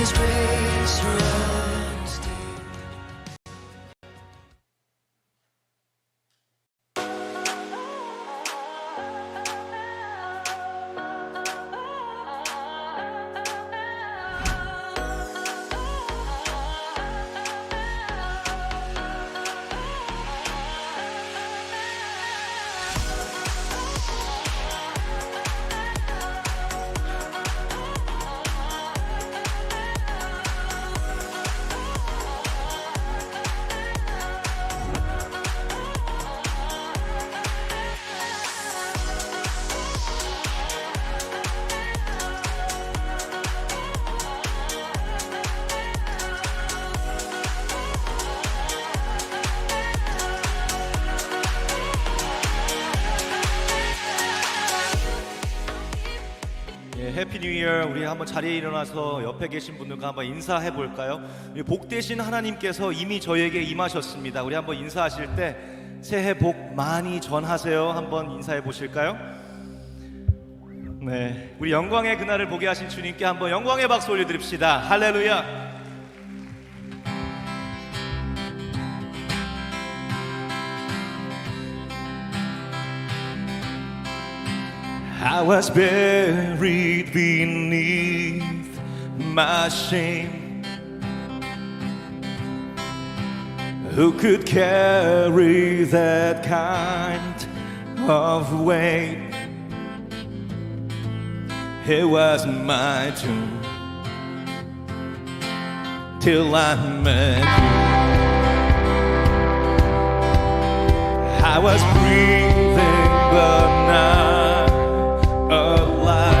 His grace surrounds me. 해피 뉴 이어. 우리 한번 자리에 일어나서 옆에 계신 분들과 한번 인사해 볼까요? 복되신 하나님께서 이미 저에게 임하셨습니다. 우리 한번 인사하실 때 새해 복 많이 전하세요. 한번 인사해 보실까요? 네, 우리 영광의 그날을 보게 하신 주님께 한번 영광의 박수 올려드립시다. 할렐루야. I was buried beneath my shame. Who could carry that kind of weight? It was my tomb till I met you. I was breathing but not alive.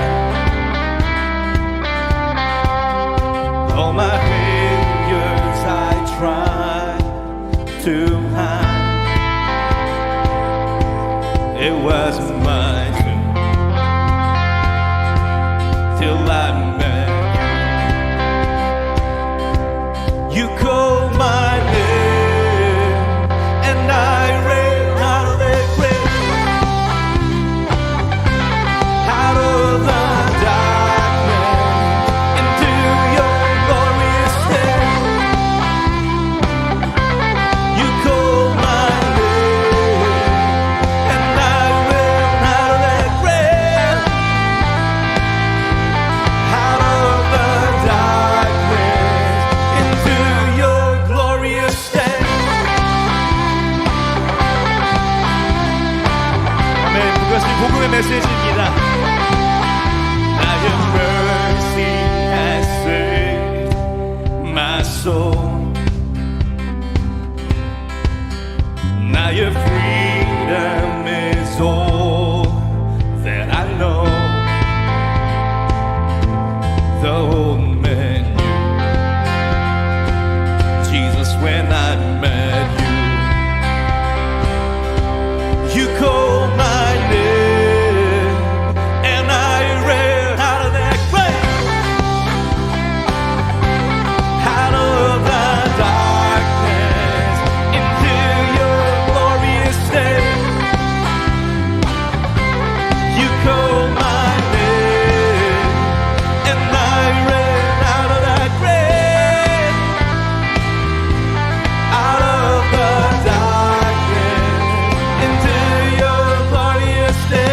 All my failures I tried to hide. It was my tomb till I met you. You called my name and I ran out of the grave, out of the darkness into your glorious day. You called my name and I ran out of the grave, out of the darkness into your glorious day. 아멘. 그것이 복음의 메시지입니다. Your mercy has saved my soul. Now your freedom is all that I know. The old man knew Jesus when I met you. You called my name and I ran out of that grave, out of the darkness into your glorious day. You called my name and I ran out of that grave, out of the darkness into your glorious day.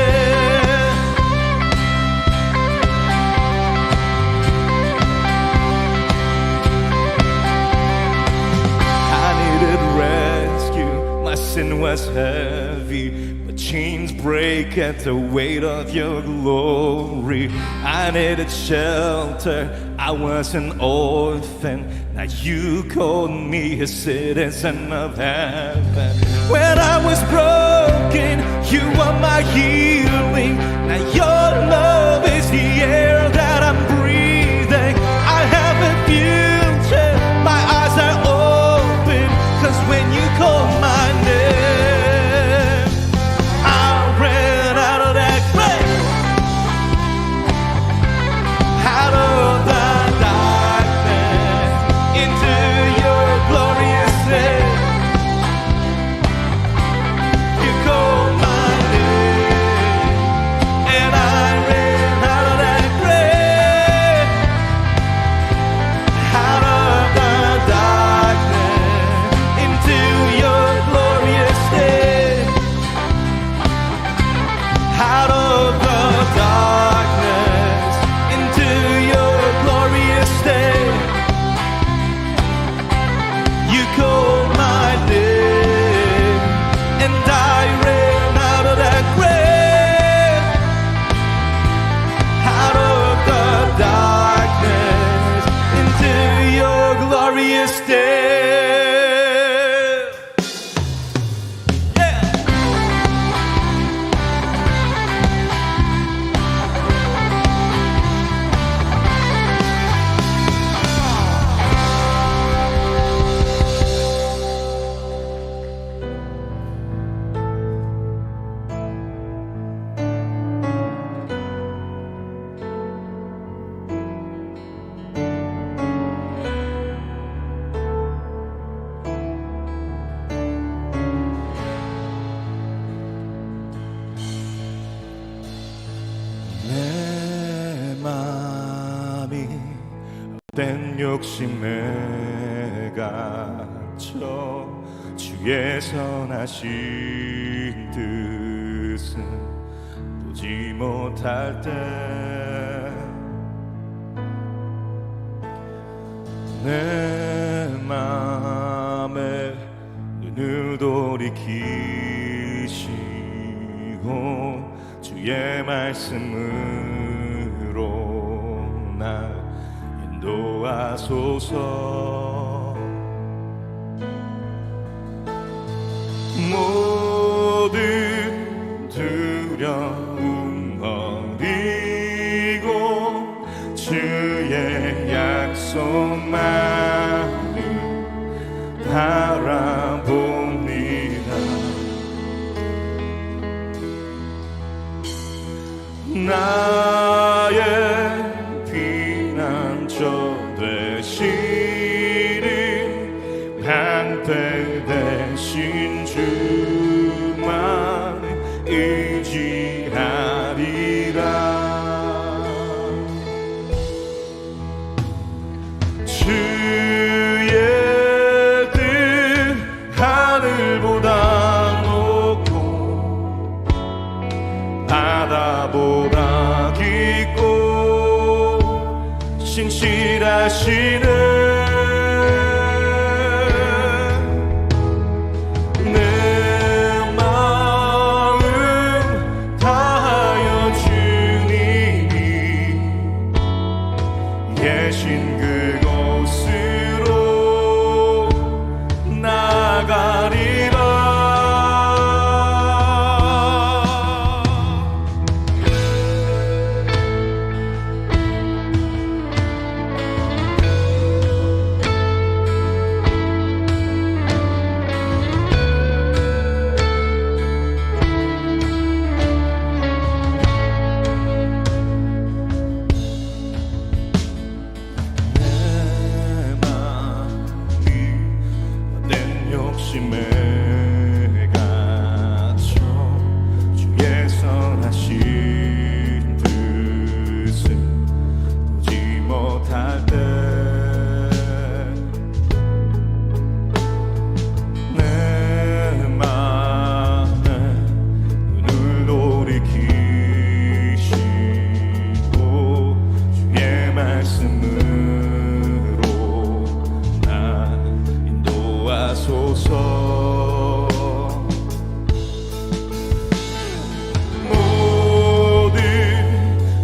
I needed rescue, my sin was heavy, but chains break at the weight of your glory. I needed shelter, I was an orphan, now you called me a citizen of heaven. When I was broken, you were my healing, now your love is the air that I'm breathing. I have a future, my eyes are open, 'cause when you call my name, I ran out of that grave, out of the darkness into your glorious day. You called my name and I ran 헛된 욕심에 갇혀 주의 선하신 뜻은 보지 못할 때 내 맘에 눈을 돌이키시고 주의 말씀으로 날 인도하소서. 모든 두려움 버리고 주의 약속만을 바라봅니다. 나의 피난처 되시는 방패 되신 주만 의지하리라. 주의 뜻 하늘보다 높고 바다보다 깊고 신실하시는 내 마음 다하여 주님이 계신 그곳으로 나가리라. 욕심에 갇혀 주의 선하신 뜻을 보지 못할 때 내 맘에 눈을 돌이키시고 주의 말씀으로 나 인도하소서. 모든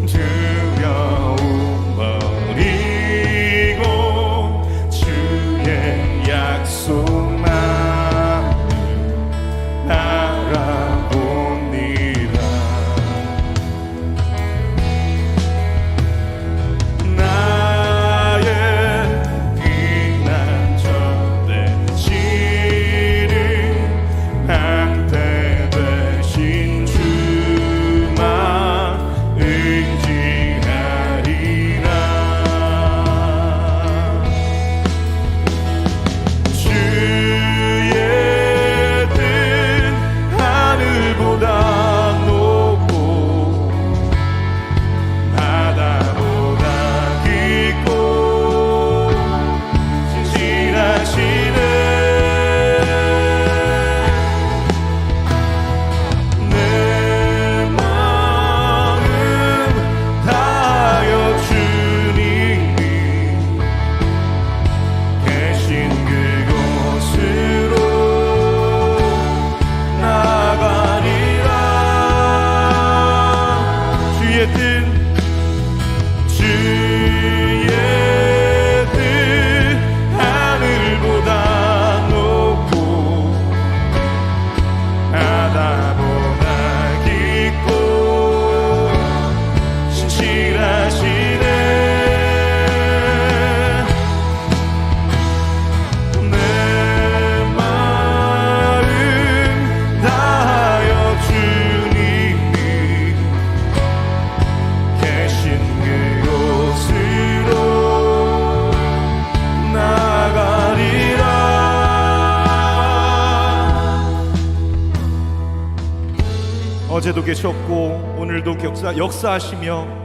두려움 버리고 주의 약속만을 바라봅니다. 나의 피난처 되시는 방패 되신 주만 의지하리라. 주의 뜻 하늘보다 높고 바다보다 깊고 신실하시는 내 마음 다하여 주님이 계신 그곳으로 나가리라. 주의 뜻 하늘보다 높고 바다보다 깊고 신실하시네. 내 마음 다하여 주님이 계신 그곳으로 나가리라. 어제도 계셨고 오늘도 역사하시며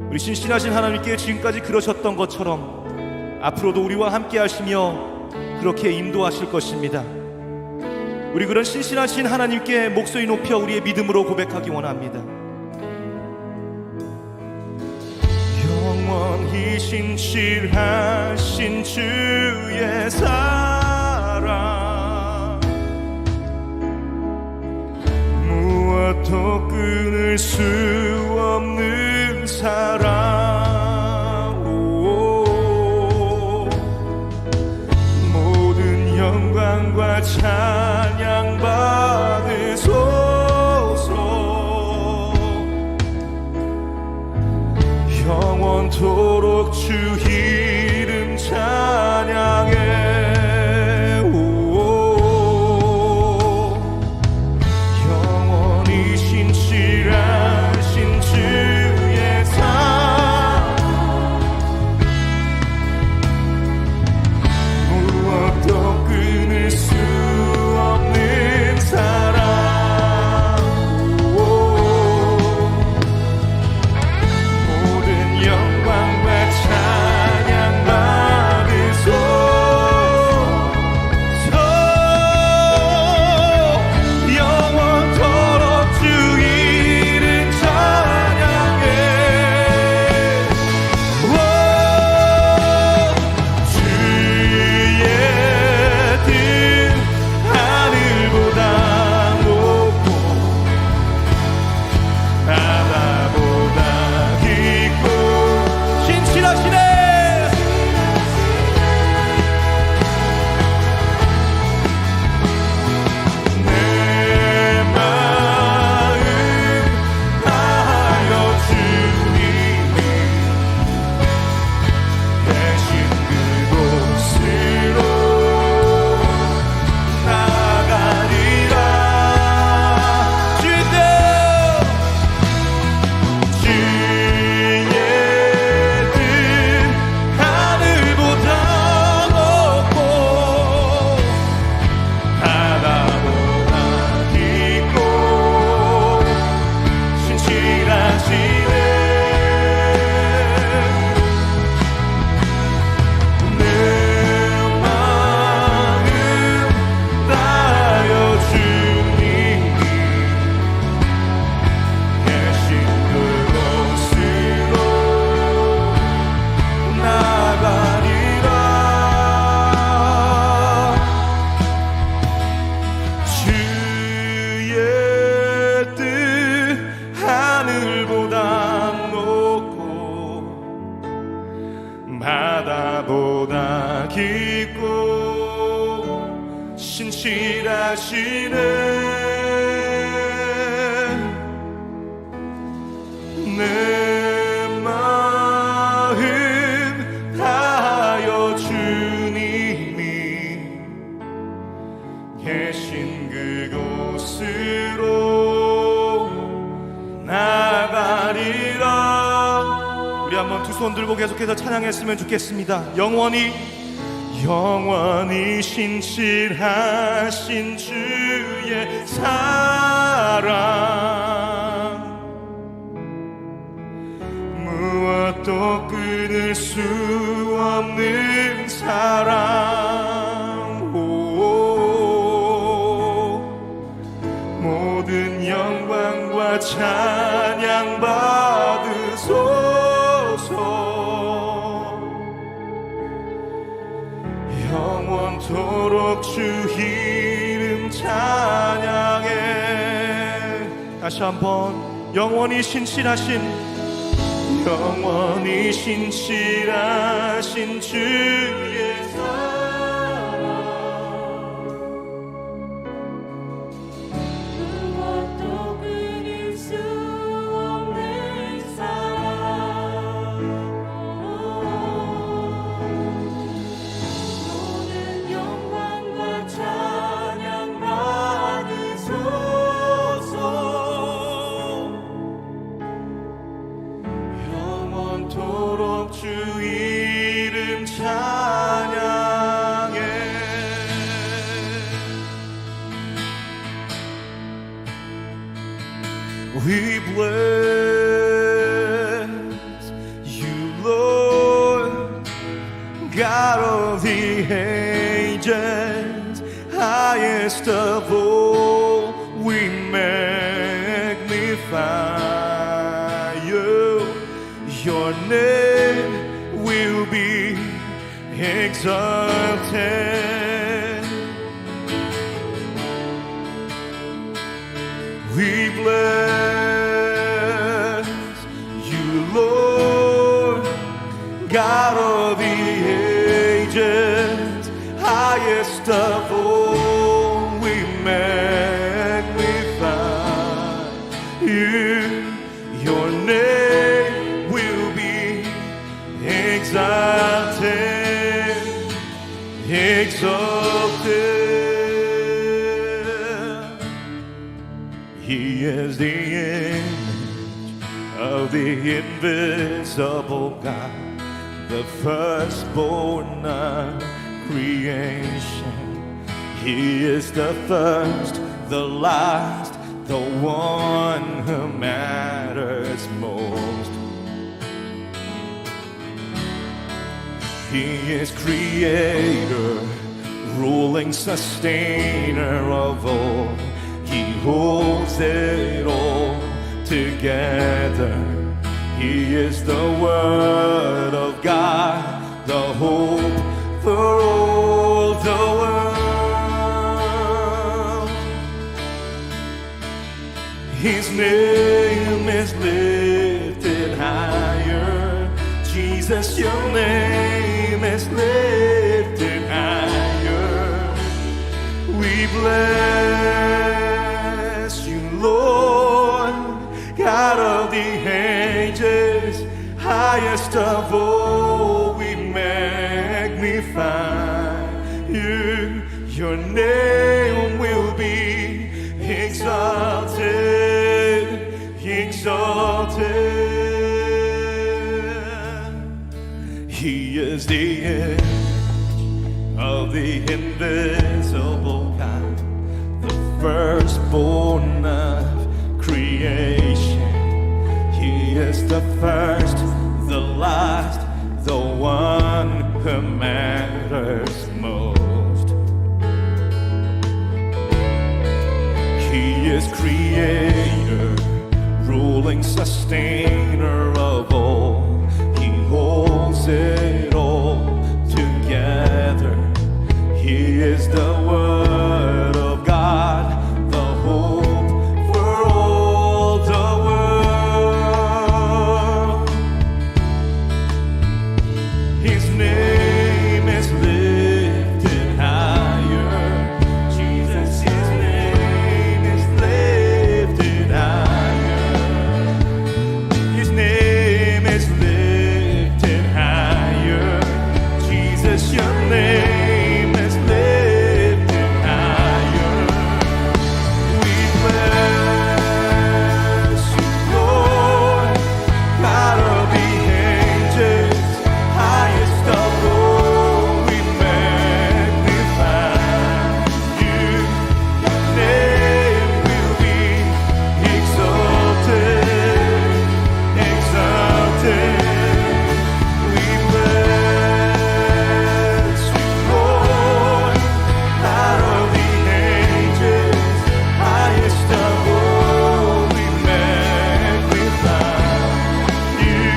우리 신실하신 하나님께 지금까지 그러셨던 것처럼 앞으로도 우리와 함께 하시며 그렇게 인도하실 것입니다. 우리 그런 신실하신 하나님께 목소리 높여 우리의 믿음으로 고백하기 원합니다. 영원히 신실하신 주의 사랑, 무엇도 끊을 수 없는 사랑, 모든 영광과 찬양 받으소서. 영원토록 주 이름 찬양해. 영원히 신실하신 주의 사랑, 무엇도 끊을 수 없는 사랑, 영광과 찬양 받으소서. 영원토록 주 이름 찬양해. 주의 뜻 하늘보다 높고 바다보다 깊고 신실하시네. 내 마음 다하여 주님이 계신 그곳으로 나가리라. 주의 뜻 하늘보다 높고 바다보다 깊고 신실하시네. 내 마음 다하여 주님이 계신 그곳으로 나가리라. 주의 뜻 하늘보다 높고 바다보다 깊고 신실하시네. 내 마음 다하여 주님이 계신 그곳으로 나가리라. 우리 한번 두 손 들고 계속해서 찬양했으면 좋겠습니다. 영원히 신실하신 주의 사랑, 무엇도 끊을 수 없는 사랑, 모든 영광과 찬양 받으소서. 영원토록 주 이름 찬양해. 다시 한번 영원히 신실하신 주의 사랑, 무엇도 끊을 수 없는 사랑, 모든 영광과 찬양 받으소서. 영원토록 주 이름 찬양. God of the ages, highest of all, we magnify you. Your name will be exalted. We bless you, Lord, God of the ages, highest of all, we magnify you. Your name will be exalted, exalted. He is the image of the invisible God, the firstborn of creation. He is the first, the last, the one who matters most. He is creator, ruling sustainer of all. He holds it all together. He is the Word of God, the hope for all the world. His name is lifted higher. Jesus, your name is lifted higher. We bless you, Lord, God of the ages, highest of all, we magnify you. Your name will be exalted, exalted. He is the image of the invisible God, the firstborn of creation. He is the first, the last, the one who matters most. He is creator, ruling sustainer of all. He holds it all together. He is the Word of God, the hope for all the world. His name is lifted higher. Jesus, his name is lifted higher. His name is lifted higher. Jesus, your name is lifted higher. We bless you, Lord, God of the ages, highest of all, we magnify you. Your name will be exalted, exalted. We bless you, Lord, God of the ages, highest of all, we magnify you.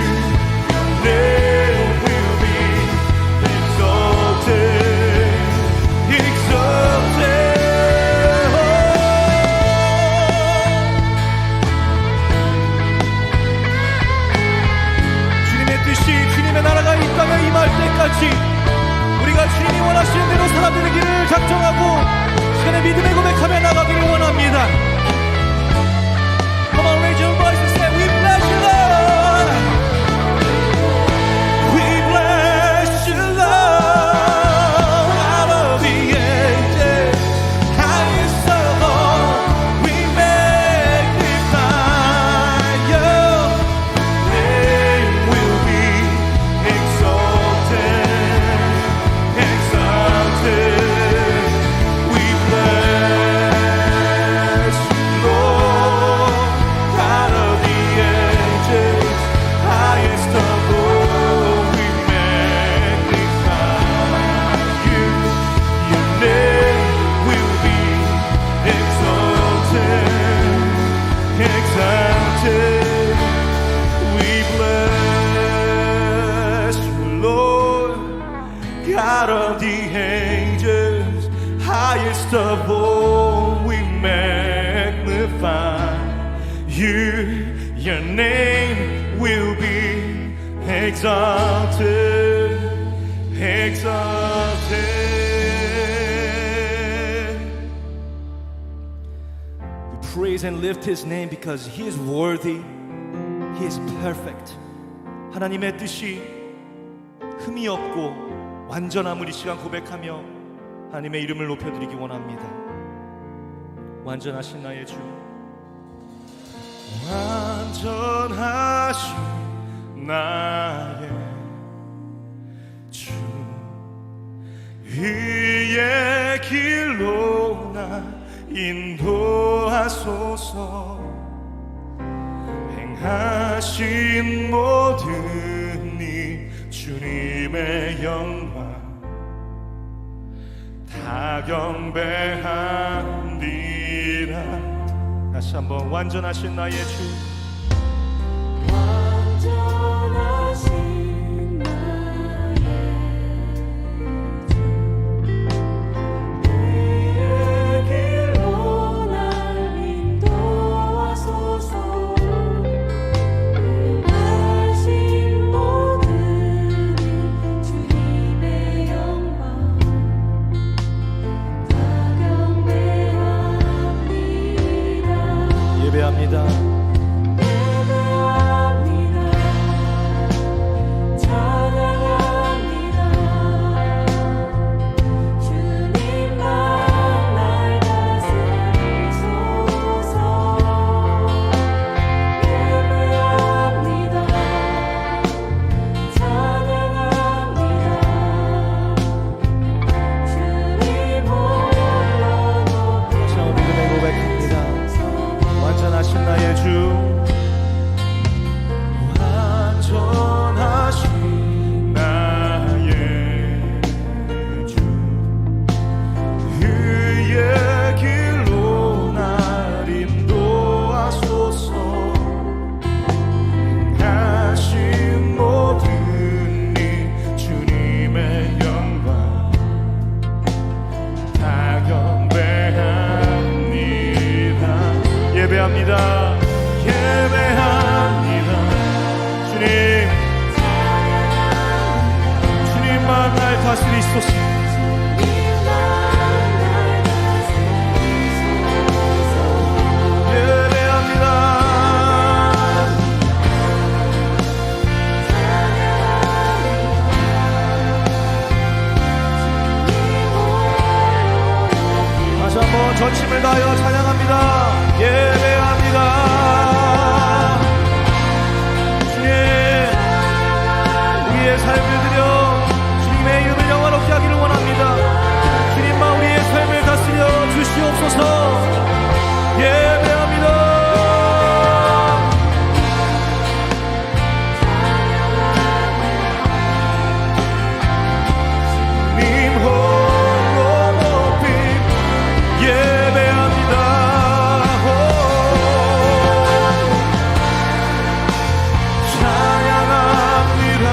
Your name will be exalted, exalted. 주님의 뜻이, 주님의 나라가 이 땅에 임할 때까지 우리가 주님이 원하시는 대로 살아드리기를 작정하고 시간에 믿음의 고백하며 나가기를 원합니다. Come on, raise your voice and say, we bless you, Lord. We bless you, Lord, out of the ages, highest of all, we magnify you. Name will be exalted, exalted. We bless you, out of the ages, highest of all we magnify you. Your name will be exalted, exalted. We praise and lift His name because He is worthy, He is perfect. 하나님의 뜻이 흠이 없고 완전함을 이 시간 고백하며 하나님의 이름을 높여드리기 원합니다. 완전하신 나의 주, 완전하신 나의 주, 의의 길로 나 인도하소서. 행하신 모든 이 주님의 영광 다 경배합니다. 다시 한번 완전하신 나의 주, 완전하신 나의 주, 의의 길로 날 인도하소서. 행하신 모든 주님의 영광 다 경배합니다. 예배합니다. 완전하신 나의 주, 완전하신 나의 주, 의의 길로 날 인도하소서. 행하신 모든 이 주님의 영광 다 경배합니다. 예배합니다. 예배합니다. 주님, 주님만 날 다스리소서. 예배합니다. 다시 한번 전심을 다하여 찬양합니다. 예배합니다. 주님, 우리의 삶을 드려 주님의 이름을 영화롭게 하기를 원합니다. 주님만 우리의 삶을 다스려 주시옵소서. 예배합니다. 주님 홀로 높이 예배합니다. 찬양합니다.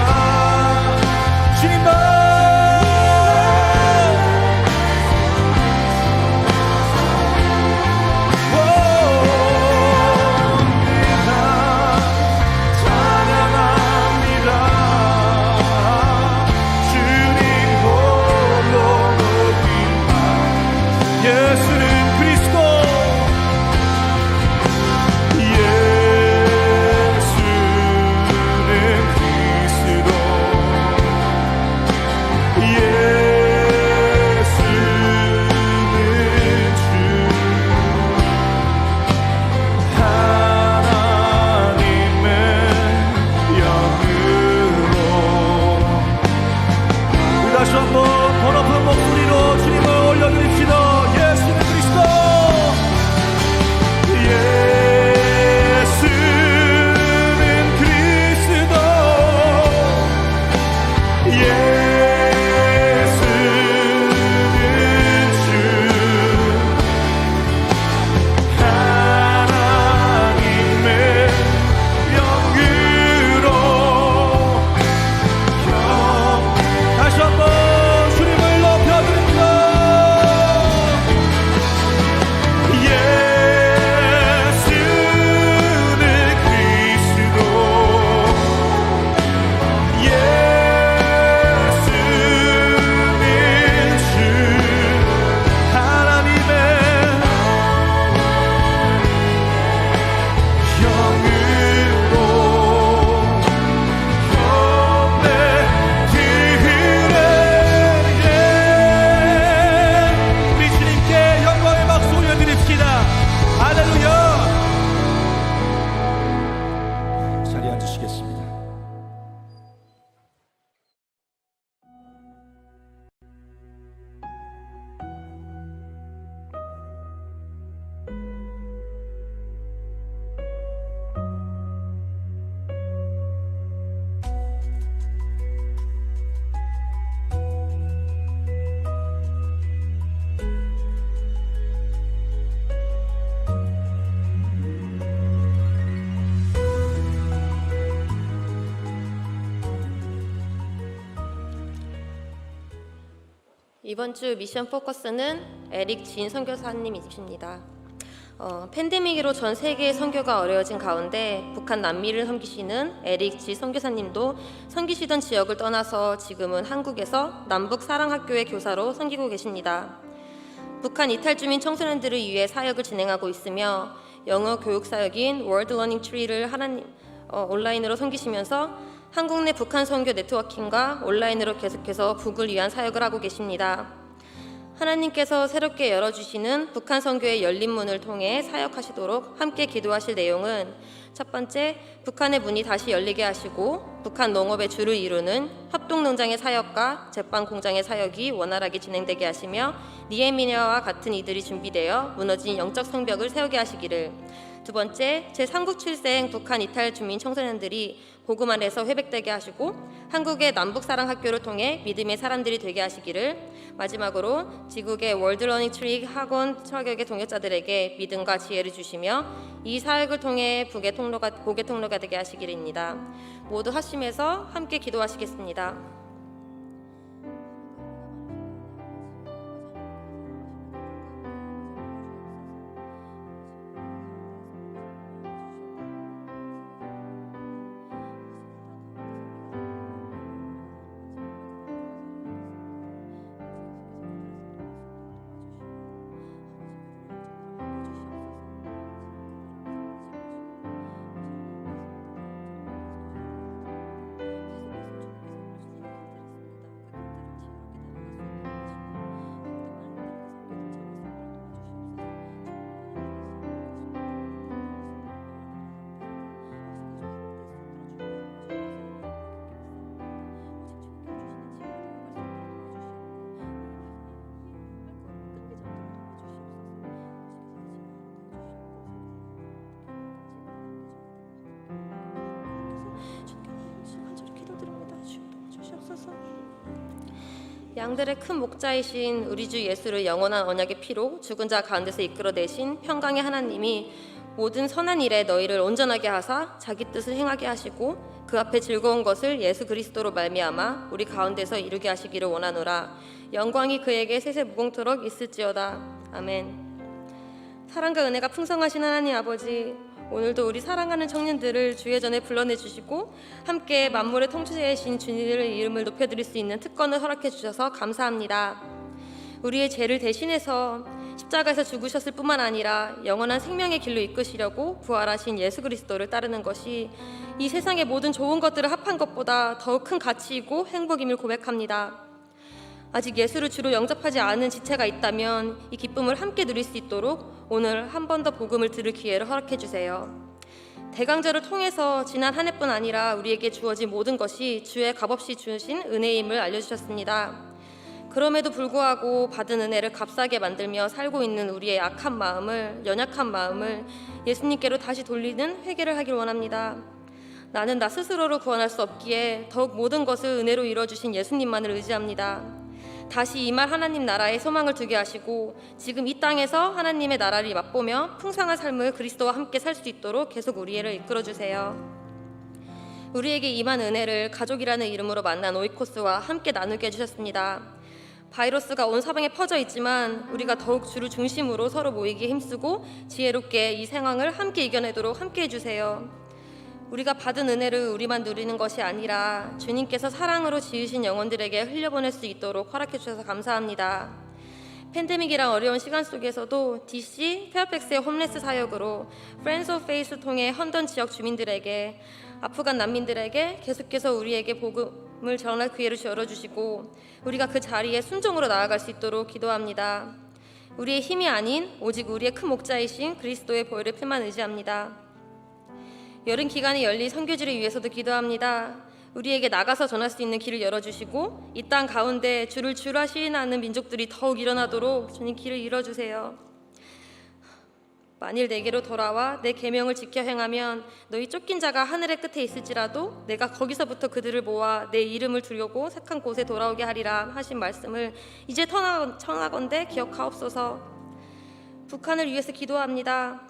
이번 주 미션 포커스는 에릭 진 선교사님이십니다. 팬데믹으로 전 세계의 선교가 어려워진 가운데 북한 남미를 섬기시는 에릭 진 선교사님도 섬기시던 지역을 떠나서 지금은 한국에서 남북 사랑학교의 교사로 섬기고 계십니다. 북한 이탈 주민 청소년들을 위해 사역을 진행하고 있으며 영어 교육 사역인 월드 러닝 트리를 온라인으로 섬기시면서 한국 내 북한 선교 네트워킹과 온라인으로 계속해서 북을 위한 사역을 하고 계십니다. 하나님께서 새롭게 열어주시는 북한 선교의 열린 문을 통해 사역하시도록 함께 기도하실 내용은 첫 번째, 북한의 문이 다시 열리게 하시고 북한 농업의 주를 이루는 협동농장의 사역과 제빵공장의 사역이 원활하게 진행되게 하시며 니에미아와 같은 이들이 준비되어 무너진 영적 성벽을 세우게 하시기를. 두 번째, 제3국7생 북한 이탈 주민 청소년들이 복음 안에서 회복되게 하시고 한국의 남북사랑학교를 통해 믿음의 사람들이 되게 하시기를. 마지막으로 지국의 월드러닝 트리 학원 철격의 동역자들에게 믿음과 지혜를 주시며 이 사역을 통해 복의 통로가 되게 하시기를입니다. 모두 하심에서 함께 기도하시겠습니다. 양들의 큰 목자이신 우리 주 예수를 영원한 언약의 피로 죽은 자 가운데서 이끌어내신 평강의 하나님이 모든 선한 일에 너희를 온전하게 하사 자기 뜻을 행하게 하시고 그 앞에 즐거운 것을 예수 그리스도로 말미암아 우리 가운데서 이루게 하시기를 원하노라. 영광이 그에게 세세무궁토록 있을지어다. 아멘. 사랑과 은혜가 풍성하신 하나님 아버지, 오늘도 우리 사랑하는 청년들을 주의 전에 불러내 주시고 함께 만물의 통치자이신 주님의 이름을 높여드릴 수 있는 특권을 허락해 주셔서 감사합니다. 우리의 죄를 대신해서 십자가에서 죽으셨을 뿐만 아니라 영원한 생명의 길로 이끄시려고 부활하신 예수 그리스도를 따르는 것이 이 세상의 모든 좋은 것들을 합한 것보다 더욱 큰 가치이고 행복임을 고백합니다. 아직 예수를 주로 영접하지 않은 지체가 있다면 이 기쁨을 함께 누릴 수 있도록 오늘 한 번 더 복음을 들을 기회를 허락해 주세요. 대강절을 통해서 지난 한 해뿐 아니라 우리에게 주어진 모든 것이 주의 값없이 주신 은혜임을 알려주셨습니다. 그럼에도 불구하고 받은 은혜를 값싸게 만들며 살고 있는 우리의 악한 마음을, 연약한 마음을 예수님께로 다시 돌리는 회개를 하길 원합니다. 나는 나 스스로로 구원할 수 없기에 더욱 모든 것을 은혜로 이루어주신 예수님만을 의지합니다. 다시 임할 하나님 나라에 소망을 두게 하시고 지금 이 땅에서 하나님의 나라를 맛보며 풍성한 삶을 그리스도와 함께 살 수 있도록 계속 우리를 이끌어주세요. 우리에게 임한 은혜를 가족이라는 이름으로 만난 오이코스와 함께 나누게 해주셨습니다. 바이러스가 온 사방에 퍼져 있지만 우리가 더욱 주를 중심으로 서로 모이기에 힘쓰고 지혜롭게 이 상황을 함께 이겨내도록 함께 해주세요. 우리가 받은 은혜를 우리만 누리는 것이 아니라 주님께서 사랑으로 지으신 영혼들에게 흘려보낼 수 있도록 허락해 주셔서 감사합니다. 팬데믹이랑 어려운 시간 속에서도 DC 페어팩스의 홈레스 사역으로 Friends of Faith를 통해 헌던 지역 주민들에게, 아프간 난민들에게 계속해서 우리에게 복음을 전할 기회를 열어주시고 우리가 그 자리에 순종으로 나아갈 수 있도록 기도합니다. 우리의 힘이 아닌 오직 우리의 큰 목자이신 그리스도의 보혈의 피만 의지합니다. 여름 기간에 열린 선교지를 위해서도 기도합니다. 우리에게 나가서 전할 수 있는 길을 열어주시고 이 땅 가운데 주를 주라 시인하는 민족들이 더욱 일어나도록 주님 길을 열어주세요. 만일 내게로 돌아와 내 계명을 지켜 행하면 너희 쫓긴 자가 하늘의 끝에 있을지라도 내가 거기서부터 그들을 모아 내 이름을 두려고 색한 곳에 돌아오게 하리라 하신 말씀을 이제 청하건대 기억하옵소서. 북한을 위해서 기도합니다.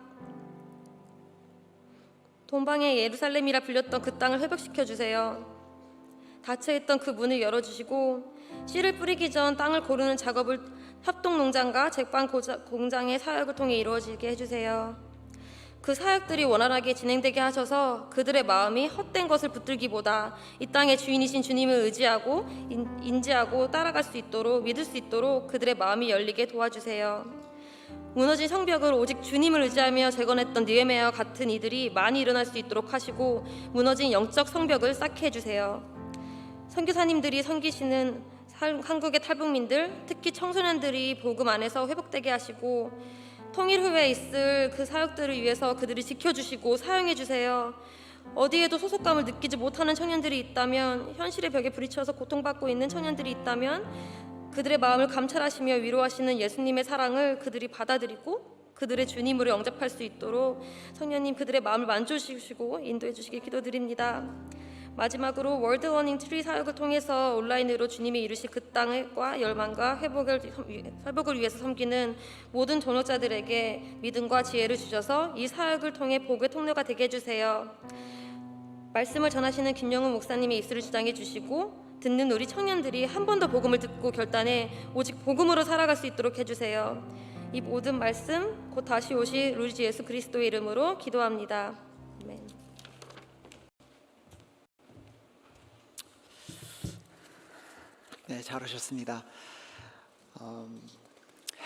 동방의 예루살렘이라 불렸던 그 땅을 회복시켜 주세요. 닫혀있던 그 문을 열어주시고 씨를 뿌리기 전 땅을 고르는 작업을 협동농장과 제빵 공장의 사역을 통해 이루어지게 해주세요. 그 사역들이 원활하게 진행되게 하셔서 그들의 마음이 헛된 것을 붙들기보다 이 땅의 주인이신 주님을 의지하고 인지하고 따라갈 수 있도록 믿을 수 있도록 그들의 마음이 열리게 도와주세요. 무너진 성벽을 오직 주님을 의지하며 재건했던 느헤미야와 같은 이들이 많이 일어날 수 있도록 하시고 무너진 영적 성벽을 쌓게 해주세요. 선교사님들이 섬기시는 한국의 탈북민들, 특히 청소년들이 복음 안에서 회복되게 하시고 통일 후에 있을 그 사역들을 위해서 그들을 지켜주시고 사용해 주세요. 어디에도 소속감을 느끼지 못하는 청년들이 있다면, 현실의 벽에 부딪혀서 고통받고 있는 청년들이 있다면 그들의 마음을 감찰하시며 위로하시는 예수님의 사랑을 그들이 받아들이고 그들의 주님으로 영접할 수 있도록 성령님 그들의 마음을 만져주시고 인도해 주시길 기도드립니다. 마지막으로 월드 러닝 트리 사역을 통해서 온라인으로 주님이 이루실 그 땅과 열망과 회복을 위해서 섬기는 모든 동역자들에게 믿음과 지혜를 주셔서 이 사역을 통해 복의 통로가 되게 해주세요. 말씀을 전하시는 김영훈 목사님의 입술을 주장해 주시고 듣는 우리 청년들이 한 번 더 복음을 듣고 결단해 오직 복음으로 살아갈 수 있도록 해주세요. 이 모든 말씀 곧 다시 오실 우리 주 예수 그리스도의 이름으로 기도합니다. 아멘. 네, 잘하셨습니다.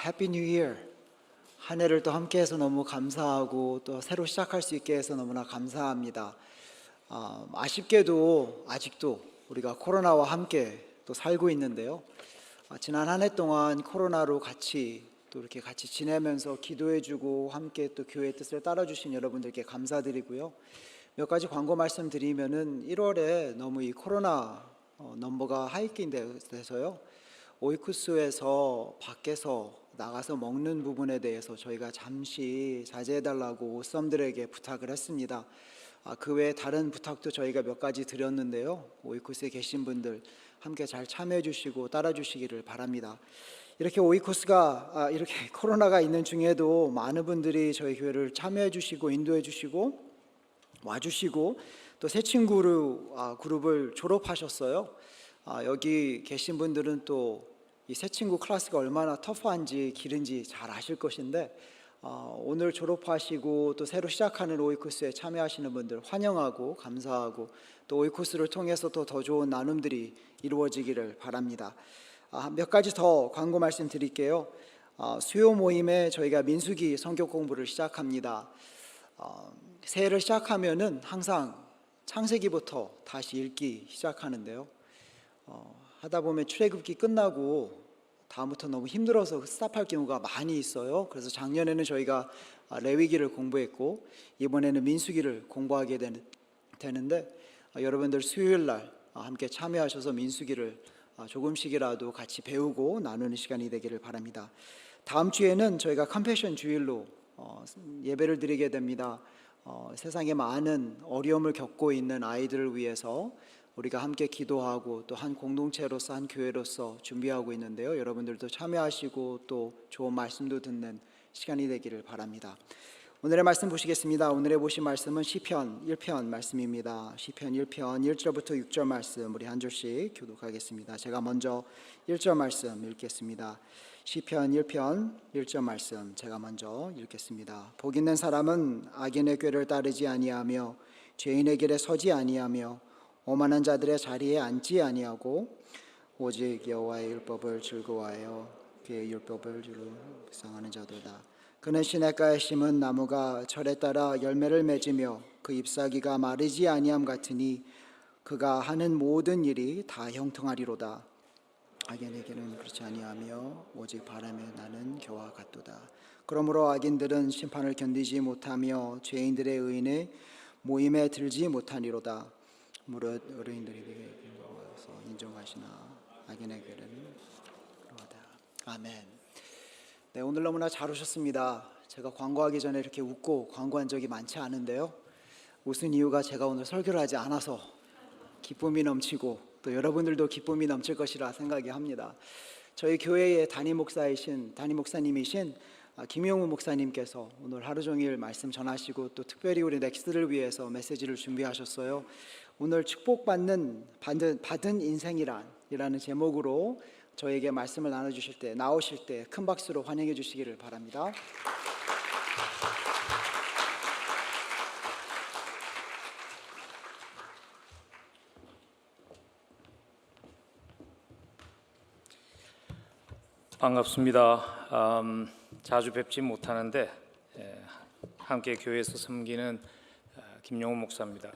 해피 뉴 이어. 한 해를 또 함께해서 너무 감사하고 또 새로 시작할 수 있게 해서 너무나 감사합니다. 아쉽게도 아직도 우리가 코로나와 함께 또 살고 있는데요. 지난 한 해 동안 코로나로 같이 또 이렇게 같이 지내면서 기도해주고 함께 또 교회의 뜻을 따라주신 여러분들께 감사드리고요. 몇 가지 광고 말씀드리면은 1월에 너무 이 코로나 넘버가 하이킹 돼서요. 오이쿠스에서 밖에서 나가서 먹는 부분에 대해서 저희가 잠시 자제해달라고 썸들에게 부탁을 했습니다. 그 외에 다른 부탁도 저희가 몇 가지 드렸는데요. 오이쿠스에 계신 분들 함께 잘 참여해 주시고 따라 주시기를 바랍니다. 이렇게 오이쿠스가 이렇게 코로나가 있는 중에도 많은 분들이 저희 교회를 참여해 주시고 인도해 주시고 와주시고 또 새 친구 그룹을 졸업하셨어요. 여기 계신 분들은 또 이 새 친구 클래스가 얼마나 터프한지 길은지 잘 아실 것인데 오늘 졸업하시고 또 새로 시작하는 오이쿠스에 참여하시는 분들 환영하고 감사하고 또 오이쿠스를 통해서 또 더 좋은 나눔들이 이루어지기를 바랍니다. 몇 가지 더 광고 말씀드릴게요. 수요 모임에 저희가 민수기 성경 공부를 시작합니다. 새해를 시작하면은 항상 창세기부터 다시 읽기 시작하는데요. 하다 보면 출애굽기 끝나고 다음부터 너무 힘들어서 스탑할 경우가 많이 있어요. 그래서 작년에는 저희가 레위기를 공부했고 이번에는 민수기를 공부하게 되는데 여러분들 수요일 날 함께 참여하셔서 민수기를 조금씩이라도 같이 배우고 나누는 시간이 되기를 바랍니다. 다음 주에는 저희가 컴패션 주일로 예배를 드리게 됩니다. 세상에 많은 어려움을 겪고 있는 아이들을 위해서 우리가 함께 기도하고 또 한 공동체로서 한 교회로서 준비하고 있는데요. 여러분들도 참여하시고 또 좋은 말씀도 듣는 시간이 되기를 바랍니다. 오늘의 말씀 보시겠습니다. 오늘의 보신 말씀은 시편 1편 말씀입니다. 시편 1편 1절부터 6절 말씀 우리 한 절씩 교독하겠습니다. 제가 먼저 1절 말씀 읽겠습니다. 시편 1편 1절 말씀 제가 먼저 읽겠습니다. 복 있는 사람은 악인의 꾀를 따르지 아니하며 죄인의 길에 서지 아니하며 오만한 자들의 자리에 앉지 아니하고 오직 여호와의 율법을 즐거워하여 그의 율법을 주로 묵상하는 자도다. 그는 시냇가에 심은 나무가 철에 따라 열매를 맺으며 그 잎사귀가 마르지 아니함 같으니 그가 하는 모든 일이 다 형통하리로다. 악인에게는 그렇지 아니하며 오직 바람에 나는 겨와 같도다. 그러므로 악인들은 심판을 견디지 못하며 죄인들의 의인의 모임에 들지 못하니로다. 무릇 의인들에게 인정하시나 악인에게는 그러하다. 아멘. 네, 오늘 너무나 잘 오셨습니다. 제가 광고하기 전에 이렇게 웃고 광고한 적이 많지 않은데요. 웃은 이유가 제가 오늘 설교를 하지 않아서 기쁨이 넘치고 또 여러분들도 기쁨이 넘칠 것이라 생각이 합니다. 저희 교회의 담임 목사님이신 김용우 목사님께서 오늘 하루 종일 말씀 전하시고 또 특별히 우리 넥스트를 위해서 메시지를 준비하셨어요. 오늘 받은 인생이란이라는 제목으로 저에게 말씀을 나눠주실 때, 나오실 때 큰 박수로 환영해 주시기를 바랍니다. 반갑습니다. 자주 뵙지 못하는데 함께 교회에서 섬기는 김용호 목사입니다.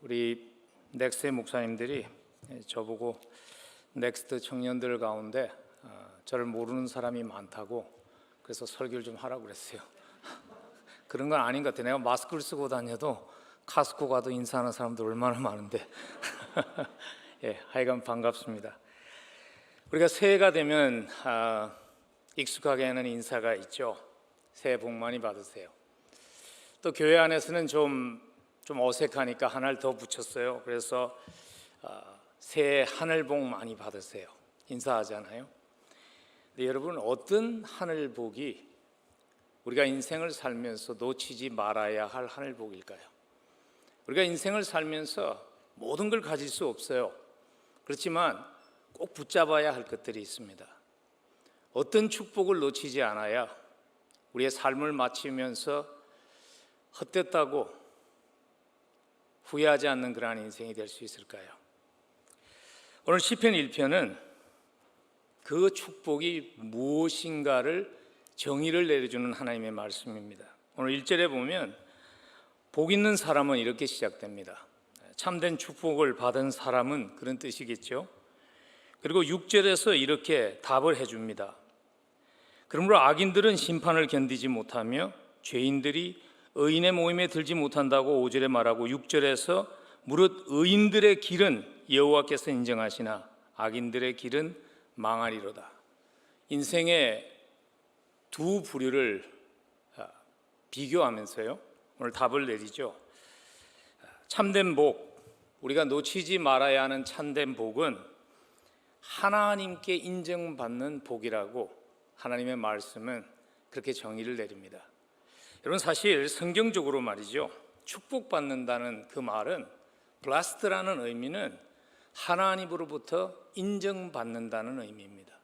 우리 넥스트 목사님들이 저보고 넥스트 청년들 가운데 저를 모르는 사람이 많다고 그래서 설교를 좀 하라고 그랬어요. 그런 건 아닌 것 같아요. 내가 마스크를 쓰고 다녀도 카스코 가도 인사하는 사람들 얼마나 많은데 예, 하여간 반갑습니다. 우리가 새해가 되면 익숙하게 하는 인사가 있죠. 새해 복 많이 받으세요. 또 교회 안에서는 좀 어색하니까 하나를 더 붙였어요. 그래서 새해 하늘 복 많이 받으세요 인사하잖아요. 근데 여러분, 어떤 하늘 복이 우리가 인생을 살면서 놓치지 말아야 할 하늘 복일까요? 우리가 인생을 살면서 모든 걸 가질 수 없어요. 그렇지만 꼭 붙잡아야 할 것들이 있습니다. 어떤 축복을 놓치지 않아야 우리의 삶을 마치면서 헛됐다고 후회하지 않는 그러한 인생이 될 수 있을까요? 오늘 시편 1편은 그 축복이 무엇인가를 정의를 내려주는 하나님의 말씀입니다. 오늘 1절에 보면 복 있는 사람은 이렇게 시작됩니다. 참된 축복을 받은 사람은, 그런 뜻이겠죠. 그리고 6절에서 이렇게 답을 해줍니다. 그러므로 악인들은 심판을 견디지 못하며 죄인들이 의인의 모임에 들지 못한다고 5절에 말하고, 6절에서 무릇 의인들의 길은 여호와께서 인정하시나 악인들의 길은 망하리로다. 인생의 두 부류를 비교하면서요, 오늘 답을 내리죠. 참된 복, 우리가 놓치지 말아야 하는 참된 복은 하나님께 인정받는 복이라고 하나님의 말씀은 그렇게 정의를 내립니다. 여러분, 사실 성경적으로 말이죠, 축복받는다는 그 말은, blessed라는 의미는 하나님으로부터 인정받는다는 의미입니다.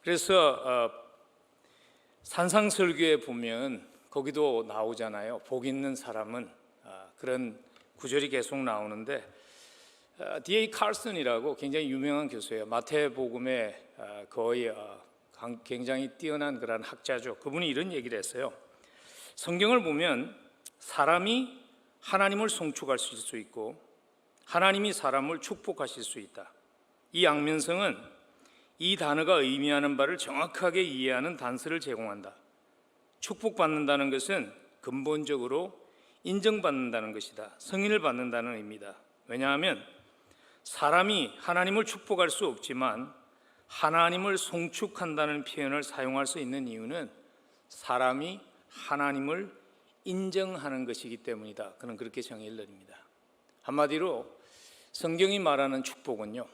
그래서 산상설교에 보면 거기도 나오잖아요. 복 있는 사람은, 그런 구절이 계속 나오는데, D.A. 칼슨이라고 굉장히 유명한 교수예요. 마태복음에 거의 굉장히 뛰어난 그런 학자죠. 그분이 이런 얘기를 했어요. 성경을 보면 사람이 하나님을 송축할 수 있고 하나님이 사람을 축복하실 수 있다. 이 양면성은 이 단어가 의미하는 바를 정확하게 이해하는 단서를 제공한다. 축복받는다는 것은 근본적으로 인정받는다는 것이다. 승인을 받는다는 의미다. 왜냐하면 사람이 하나님을 축복할 수 없지만 하나님을 송축한다는 표현을 사용할 수 있는 이유는 사람이 하나님을 인정하는 것이기 때문이다. 그는 그렇게 정의를 내립니다. 한마디로 성경이 말하는 축복은요,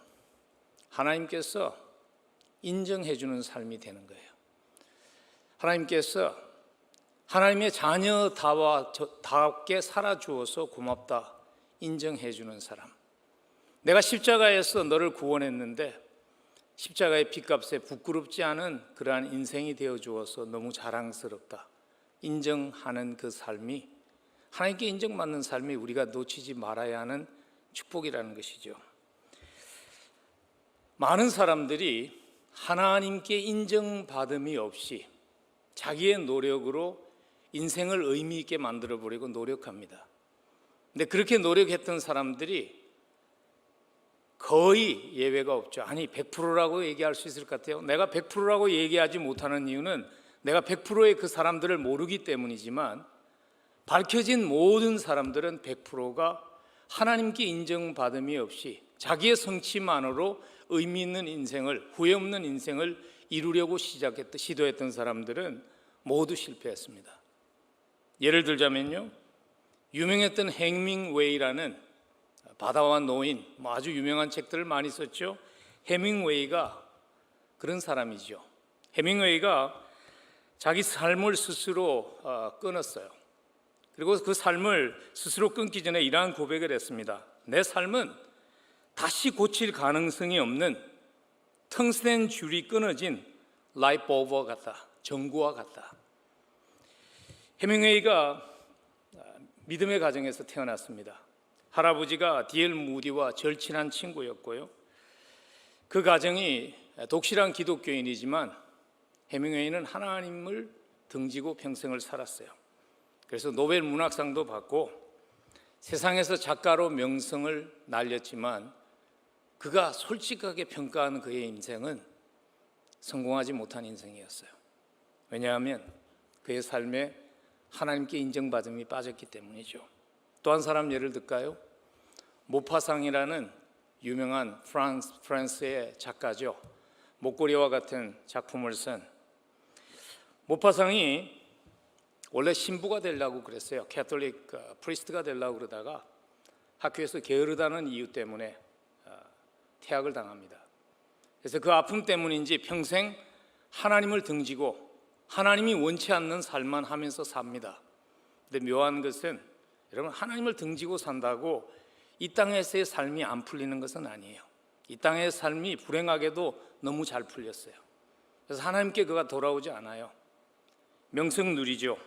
하나님께서 인정해 주는 삶이 되는 거예요. 하나님께서 하나님의 자녀다답게 살아주어서 고맙다 인정해 주는 사람. 내가 십자가에서 너를 구원했는데 십자가의 피값에 부끄럽지 않은 그러한 인생이 되어 주어서 너무 자랑스럽다 인정하는 그 삶이, 하나님께 인정받는 삶이 우리가 놓치지 말아야 하는 축복이라는 것이죠. 많은 사람들이 하나님께 인정받음이 없이 자기의 노력으로 인생을 의미 있게 만들어 보려고 노력합니다. 근데 그렇게 노력했던 사람들이 거의 예외가 없죠. 아니 100%라고 얘기할 수 있을 것 같아요. 내가 100%라고 얘기하지 못하는 이유는 내가 100%의 그 사람들을 모르기 때문이지만, 밝혀진 모든 사람들은 100%가 하나님께 인정받음이 없이 자기의 성취만으로 의미 있는 인생을, 후회 없는 인생을 이루려고 시도했던 사람들은 모두 실패했습니다. 예를 들자면요, 유명했던 해밍웨이라는 바다와 노인, 아주 유명한 책들을 많이 썼죠. 해밍웨이가 그런 사람이죠. 해밍웨이가 자기 삶을 스스로 끊었어요. 그리고 그 삶을 스스로 끊기 전에 이러한 고백을 했습니다. 내 삶은 다시 고칠 가능성이 없는 텅스텐 줄이 끊어진 라이트 버브와 같다. 전구와 같다. 해밍웨이가 믿음의 가정에서 태어났습니다. 할아버지가 D.L. 무디와 절친한 친구였고요. 그 가정이 독실한 기독교인이지만 해밍웨이는 하나님을 등지고 평생을 살았어요. 그래서 노벨 문학상도 받고 세상에서 작가로 명성을 날렸지만 그가 솔직하게 평가한 그의 인생은 성공하지 못한 인생이었어요. 왜냐하면 그의 삶에 하나님께 인정받음이 빠졌기 때문이죠. 또 한 사람 예를 들까요? 모파상이라는 유명한 프랑스의 작가죠. 목걸이와 같은 작품을 쓴 모파상이 원래 신부가 되려고 그랬어요. 캐톨릭 프리스트가 되려고 그러다가 학교에서 게으르다는 이유 때문에 퇴학을 당합니다. 그래서 그 아픔 때문인지 평생 하나님을 등지고 하나님이 원치 않는 삶만 하면서 삽니다. 근데 묘한 것은 여러분, 하나님을 등지고 산다고 이 땅에서의 삶이 안 풀리는 것은 아니에요. 이 땅의 삶이 불행하게도 너무 잘 풀렸어요. 그래서 하나님께 그가 돌아오지 않아요. 명성 누리죠.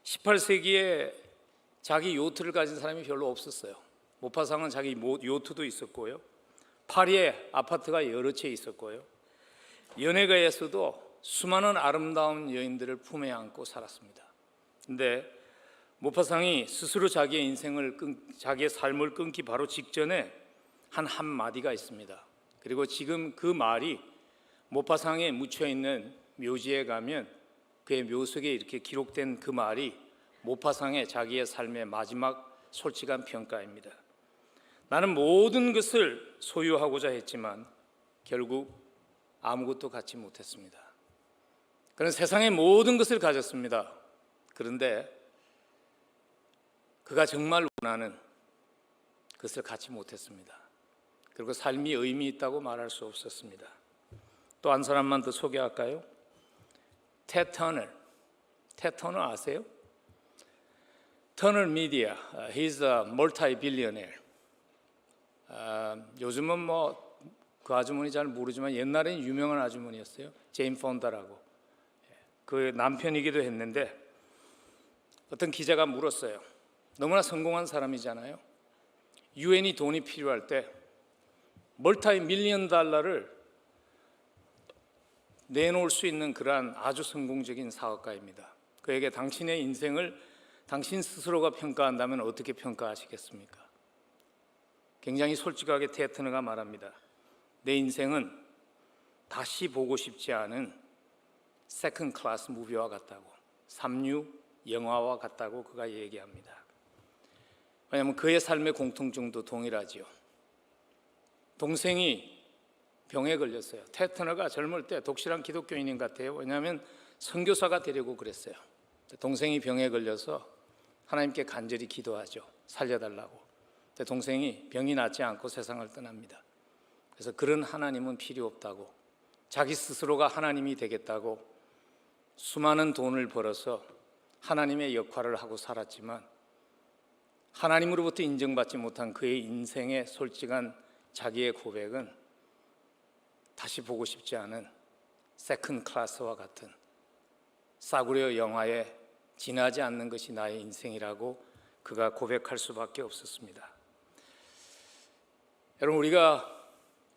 18세기에 자기 요트를 가진 사람이 별로 없었어요. 모파상은 자기 요트도 있었고요. 파리에 아파트가 여러 채 있었고요. 연예가에서도 수많은 아름다운 여인들을 품에 안고 살았습니다. 근데 모파상이 스스로 자기의 삶을 끊기 바로 직전에 한 한마디가 있습니다. 그리고 지금 그 말이 모파상에 묻혀 있는 묘지에 가면 그의 묘석에 이렇게 기록된 그 말이 모파상의 자기의 삶의 마지막 솔직한 평가입니다. 나는 모든 것을 소유하고자 했지만 결국 아무것도 갖지 못했습니다. 그는 세상의 모든 것을 가졌습니다. 그런데 그가 정말 원하는 것을 갖지 못했습니다. 그리고 삶이 의미 있다고 말할 수 없었습니다. 또 한 사람만 더 소개할까요? 텟 터너 아세요? 터널 미디어, he's a multi-billionaire. 요즘은 뭐 그 아주머니 잘 모르지만 옛날에는 유명한 아주머니였어요. 제인 폰다라고. 그 남편이기도 했는데 어떤 기자가 물었어요. 너무나 성공한 사람이잖아요. 유엔이 돈이 필요할 때 멀티 밀리언 달러를 내놓을 수 있는 그러한 아주 성공적인 사업가입니다. 그에게 당신의 인생을 당신 스스로가 평가한다면 어떻게 평가하시겠습니까? 굉장히 솔직하게 테트너가 말합니다. 내 인생은 다시 보고 싶지 않은 세컨 클래스 무비와 같다고, 삼류 영화와 같다고 그가 얘기합니다. 왜냐하면 그의 삶의 공통점도 동일하지요. 동생이 병에 걸렸어요. 테트너가 젊을 때 독실한 기독교인인 것 같아요. 왜냐하면 선교사가 되려고 그랬어요. 동생이 병에 걸려서 하나님께 간절히 기도하죠. 살려달라고. 동생이 병이 낫지 않고 세상을 떠납니다. 그래서 그런 하나님은 필요 없다고, 자기 스스로가 하나님이 되겠다고 수많은 돈을 벌어서 하나님의 역할을 하고 살았지만 하나님으로부터 인정받지 못한 그의 인생의 솔직한 자기의 고백은 다시 보고 싶지 않은 세컨 클래스와 같은 싸구려 영화에 지나지 않는 것이 나의 인생이라고 그가 고백할 수밖에 없었습니다. 여러분, 우리가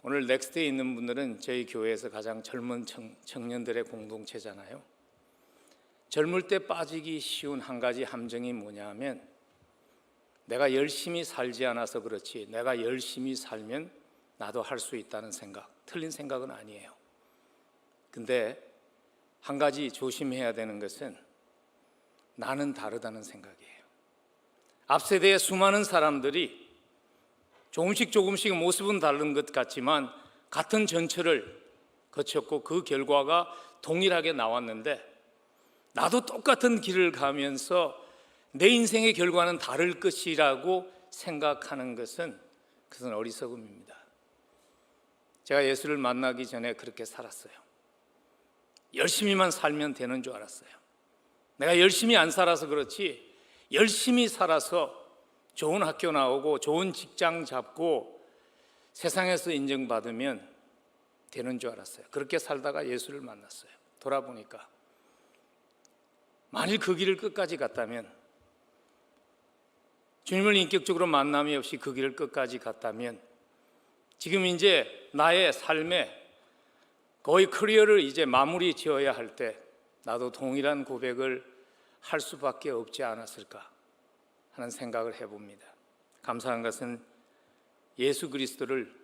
오늘 넥스트에 있는 분들은 저희 교회에서 가장 젊은 청년들의 공동체잖아요. 젊을 때 빠지기 쉬운 한 가지 함정이 뭐냐 하면 내가 열심히 살지 않아서 그렇지 내가 열심히 살면 나도 할 수 있다는 생각, 틀린 생각은 아니에요. 근데 한 가지 조심해야 되는 것은 나는 다르다는 생각이에요. 앞 세대의 수많은 사람들이 조금씩 모습은 다른 것 같지만 같은 전철을 거쳤고 그 결과가 동일하게 나왔는데 나도 똑같은 길을 가면서 내 인생의 결과는 다를 것이라고 생각하는 것은 그것은 어리석음입니다. 제가 예수를 만나기 전에 그렇게 살았어요. 열심히만 살면 되는 줄 알았어요. 내가 열심히 안 살아서 그렇지 열심히 살아서 좋은 학교 나오고 좋은 직장 잡고 세상에서 인정받으면 되는 줄 알았어요. 그렇게 살다가 예수를 만났어요. 돌아보니까 만일 그 길을 끝까지 갔다면, 주님을 인격적으로 만남이 없이 그 길을 끝까지 갔다면, 지금 이제 나의 삶에 거의 커리어를 이제 마무리 지어야 할 때 나도 동일한 고백을 할 수밖에 없지 않았을까 하는 생각을 해봅니다. 감사한 것은 예수 그리스도를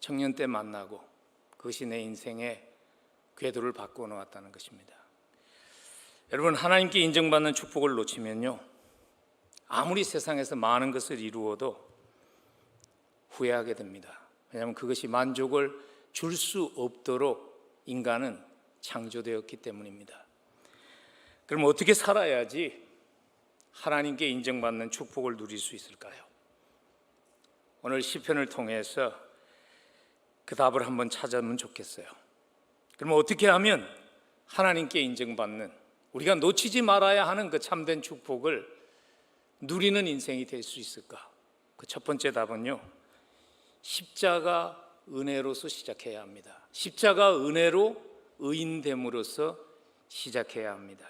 청년 때 만나고 그것이 내 인생의 궤도를 바꾸어 놓았다는 것입니다. 여러분, 하나님께 인정받는 축복을 놓치면요, 아무리 세상에서 많은 것을 이루어도 후회하게 됩니다. 왜냐하면 그것이 만족을 줄 수 없도록 인간은 창조되었기 때문입니다. 그럼 어떻게 살아야지 하나님께 인정받는 축복을 누릴 수 있을까요? 오늘 시편을 통해서 그 답을 한번 찾아보면 좋겠어요. 그럼 어떻게 하면 하나님께 인정받는, 우리가 놓치지 말아야 하는 그 참된 축복을 누리는 인생이 될 수 있을까? 그 첫 번째 답은요, 십자가 은혜로서 시작해야 합니다. 십자가 은혜로 의인됨으로써 시작해야 합니다.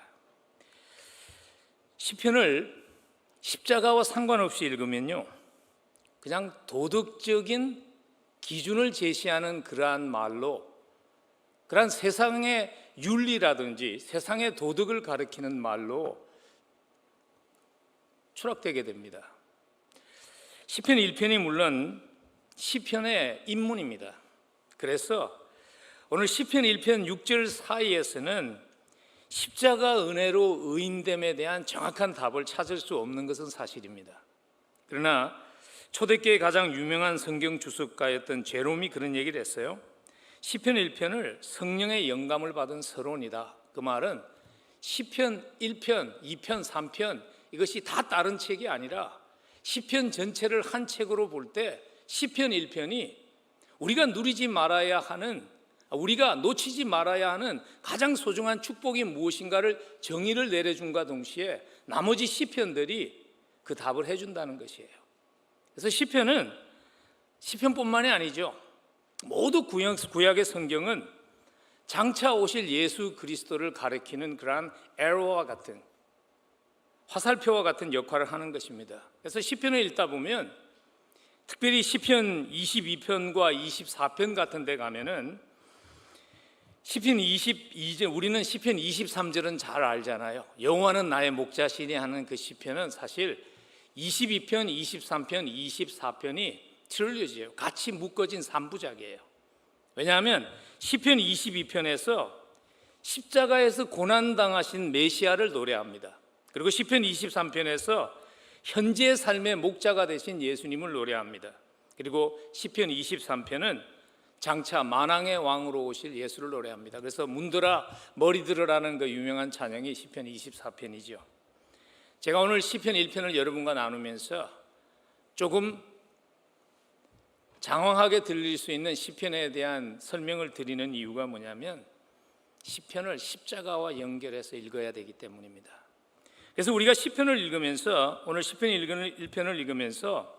시편을 십자가와 상관없이 읽으면요, 그냥 도덕적인 기준을 제시하는 그러한 말로, 그러한 세상의 윤리라든지 세상의 도덕을 가리키는 말로 추락되게 됩니다. 시편 1편이 물론 시편의 입문입니다. 그래서 오늘 시편 1편 6절 사이에서는 십자가 은혜로 의인됨에 대한 정확한 답을 찾을 수 없는 것은 사실입니다. 그러나 초대교회의 가장 유명한 성경 주석가였던 제롬이 그런 얘기를 했어요. 시편 1편을 성령의 영감을 받은 서론이다. 그 말은 시편 1편, 2편, 3편 이것이 다 다른 책이 아니라 시편 전체를 한 책으로 볼 때 시편 1편이 우리가 누리지 말아야 하는, 우리가 놓치지 말아야 하는 가장 소중한 축복이 무엇인가를 정의를 내려준과 동시에 나머지 시편들이 그 답을 해준다는 것이에요. 그래서 시편은 시편뿐만이 아니죠. 모두 구약의 성경은 장차 오실 예수 그리스도를 가리키는 그러한 에러와 같은, 화살표와 같은 역할을 하는 것입니다. 그래서 시편을 읽다 보면 특별히 시편 22편과 24편 같은 데 가면은 시편 22절, 우리는 시편 23절은 잘 알잖아요. 여호와는 나의 목자시니 하는 그 시편은 사실 22편, 23편, 24편이 트릴로지예요. 같이 묶어진 3부작이에요. 왜냐하면 시편 22편에서 십자가에서 고난당하신 메시아를 노래합니다. 그리고 시편 23편에서 현재의 삶의 목자가 되신 예수님을 노래합니다. 그리고 시편 23편은 장차 만왕의 왕으로 오실 예수를 노래합니다. 그래서 문들아 머리 들으라는 그 유명한 찬양이 시편 24편이죠. 제가 오늘 시편 1편을 여러분과 나누면서 조금 장황하게 들릴 수 있는 시편에 대한 설명을 드리는 이유가 뭐냐면 시편을 십자가와 연결해서 읽어야 되기 때문입니다. 그래서 우리가 시편을 읽으면서, 오늘 시편 1편을 읽으면서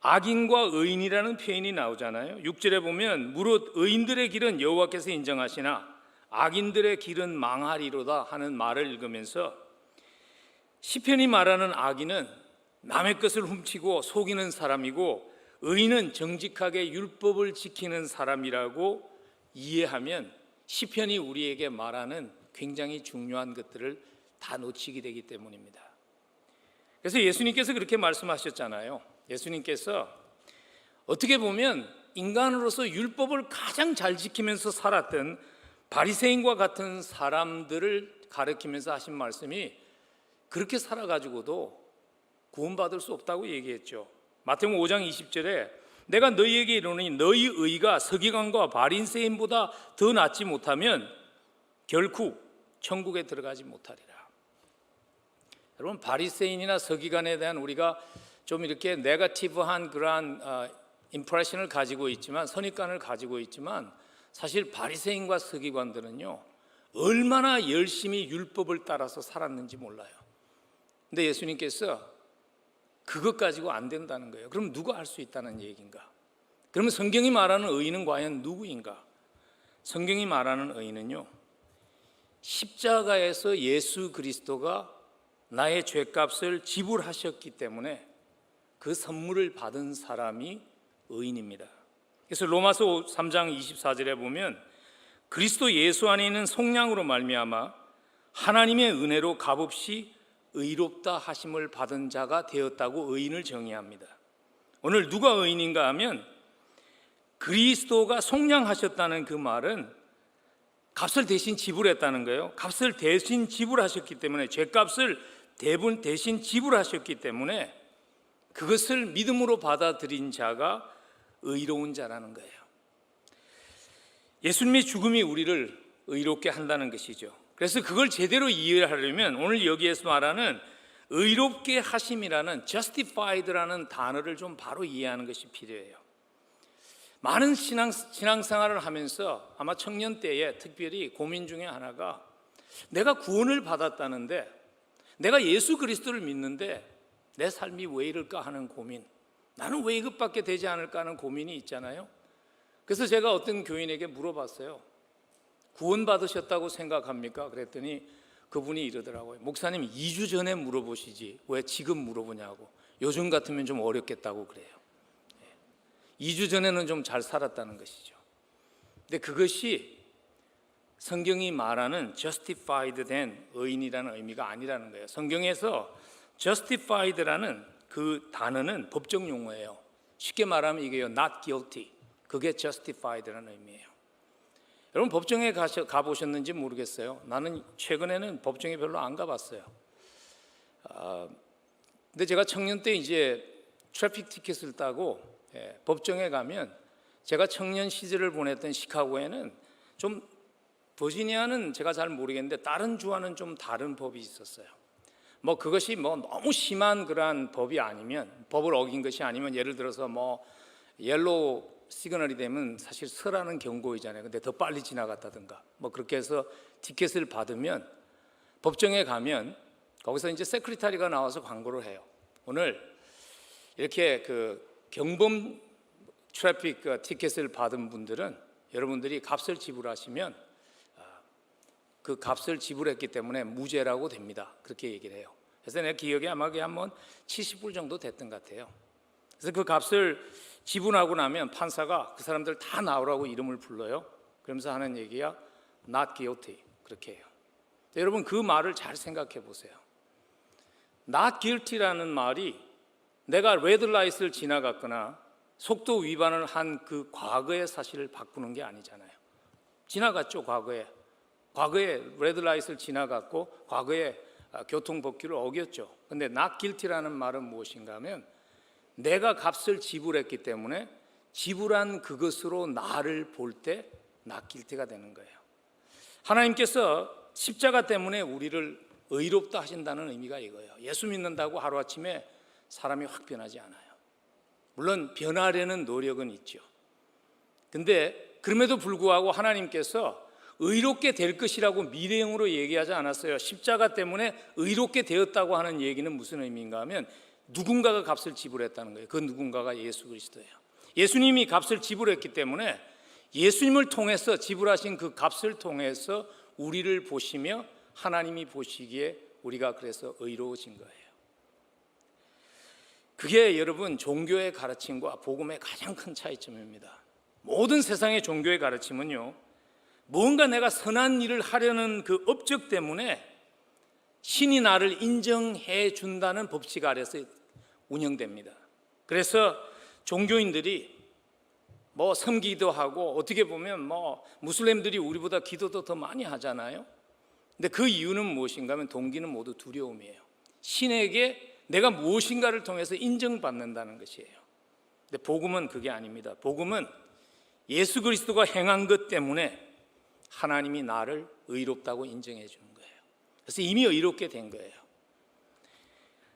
악인과 의인이라는 표현이 나오잖아요. 6절에 보면 무릇 의인들의 길은 여호와께서 인정하시나 악인들의 길은 망하리로다 하는 말을 읽으면서 시편이 말하는 악인은 남의 것을 훔치고 속이는 사람이고 의인은 정직하게 율법을 지키는 사람이라고 이해하면 시편이 우리에게 말하는 굉장히 중요한 것들을 다 놓치게 되기 때문입니다. 그래서 예수님께서 그렇게 말씀하셨잖아요. 예수님께서 어떻게 보면 인간으로서 율법을 가장 잘 지키면서 살았던 바리새인과 같은 사람들을 가리키면서 하신 말씀이 그렇게 살아가지고도 구원받을 수 없다고 얘기했죠. 마태복음 5장 20절에 내가 너희에게 이르노니 너희 의가 서기관과 바리새인보다 더 낫지 못하면 결코 천국에 들어가지 못하리라. 여러분, 바리새인이나 서기관에 대한 우리가 좀 이렇게 네거티브한 그러한 임프레션을 가지고 있지만, 선입관을 가지고 있지만 사실 바리새인과 서기관들은요 얼마나 열심히 율법을 따라서 살았는지 몰라요. 근데 예수님께서 그것 가지고 안 된다는 거예요. 그럼 누가 할 수 있다는 얘기인가? 그러면 성경이 말하는 의인은 과연 누구인가? 성경이 말하는 의인은요, 십자가에서 예수 그리스도가 나의 죄값을 지불하셨기 때문에 그 선물을 받은 사람이 의인입니다. 그래서 로마서 3장 24절에 보면 그리스도 예수 안에 있는 속량으로 말미암아 하나님의 은혜로 값없이 의롭다 하심을 받은 자가 되었다고 의인을 정의합니다. 오늘 누가 의인인가 하면 그리스도가 속량하셨다는 그 말은 값을 대신 지불했다는 거예요. 값을 대신 지불하셨기 때문에, 죄값을 대신 지불하셨기 때문에 그것을 믿음으로 받아들인 자가 의로운 자라는 거예요. 예수님의 죽음이 우리를 의롭게 한다는 것이죠. 그래서 그걸 제대로 이해하려면 오늘 여기에서 말하는 의롭게 하심이라는 justified라는 단어를 좀 바로 이해하는 것이 필요해요. 많은 신앙생활을 하면서 아마 청년 때에 특별히 고민 중에 하나가, 내가 구원을 받았다는데, 내가 예수 그리스도를 믿는데 내 삶이 왜 이럴까 하는 고민, 나는 왜 이것밖에 되지 않을까 하는 고민이 있잖아요. 그래서 제가 어떤 교인에게 물어봤어요. 구원 받으셨다고 생각합니까? 그랬더니 그분이 이러더라고요. 목사님, 2주 전에 물어보시지 왜 지금 물어보냐고. 요즘 같으면 좀 어렵겠다고 그래요. 2주 전에는 좀 잘 살았다는 것이죠. 근데 그것이 성경이 말하는 justified 된 의인이라는 의미가 아니라는 거예요. 성경에서 justified라는 그 단어는 법정 용어예요. 쉽게 말하면 이게요, not guilty. 그게 justified라는 의미예요. 여러분, 법정에 가보셨는지 모르겠어요. 나는 최근에는 법정에 별로 안 가봤어요. 근데 제가 청년 때 이제 트래픽 티켓을 따고 법정에 가면, 제가 청년 시절을 보냈던 시카고에는 좀, 버지니아는 제가 잘 모르겠는데 다른 주와는 좀 다른 법이 있었어요. 뭐 그것이 뭐 너무 심한 그러한 법이 아니면, 법을 어긴 것이 아니면, 예를 들어서 뭐 옐로우 시그널이 되면 사실 서라는 경고이잖아요. 근데 더 빨리 지나갔다든가 뭐 그렇게 해서 티켓을 받으면, 법정에 가면 거기서 이제 세크리타리가 나와서 광고를 해요. 오늘 이렇게 그 경범 트래픽 티켓을 받은 분들은 여러분들이 값을 지불하시면 그 값을 지불했기 때문에 무죄라고 됩니다. 그렇게 얘기를 해요. 그래서 내 기억에 아마 그게 한번 70불 정도 됐던 것 같아요. 그래서 그 값을 지불하고 나면 판사가 그 사람들 다 나오라고 이름을 불러요. 그러면서 하는 얘기야 not guilty, 그렇게 해요. 여러분, 그 말을 잘 생각해 보세요. not guilty라는 말이 내가 레드라이트를 지나갔거나 속도 위반을 한 그 과거의 사실을 바꾸는 게 아니잖아요. 지나갔죠, 과거에 레드라이트를 지나갔고 과거에 교통법규를 어겼죠. 근데 not guilty라는 말은 무엇인가 하면, 내가 값을 지불했기 때문에 지불한 그것으로 나를 볼 때 not guilty가 되는 거예요. 하나님께서 십자가 때문에 우리를 의롭다 하신다는 의미가 이거예요. 예수 믿는다고 하루아침에 사람이 확 변하지 않아요. 물론 변하려는 노력은 있죠. 근데 그럼에도 불구하고 하나님께서 의롭게 될 것이라고 미래형으로 얘기하지 않았어요. 십자가 때문에 의롭게 되었다고 하는 얘기는 무슨 의미인가 하면, 누군가가 값을 지불했다는 거예요. 그 누군가가 예수 그리스도예요. 예수님이 값을 지불했기 때문에 예수님을 통해서, 지불하신 그 값을 통해서 우리를 보시며 하나님이 보시기에 우리가 그래서 의로워진 거예요. 그게 여러분 종교의 가르침과 복음의 가장 큰 차이점입니다. 모든 세상의 종교의 가르침은요, 뭔가 내가 선한 일을 하려는 그 업적 때문에 신이 나를 인정해 준다는 법칙 아래서 운영됩니다. 그래서 종교인들이 뭐 섬기도 하고, 어떻게 보면 뭐 무슬림들이 우리보다 기도도 더 많이 하잖아요. 근데 그 이유는 무엇인가 하면, 동기는 모두 두려움이에요. 신에게 내가 무엇인가를 통해서 인정받는다는 것이에요. 근데 복음은 그게 아닙니다. 복음은 예수 그리스도가 행한 것 때문에 하나님이 나를 의롭다고 인정해 주는 거예요. 그래서 이미 의롭게 된 거예요.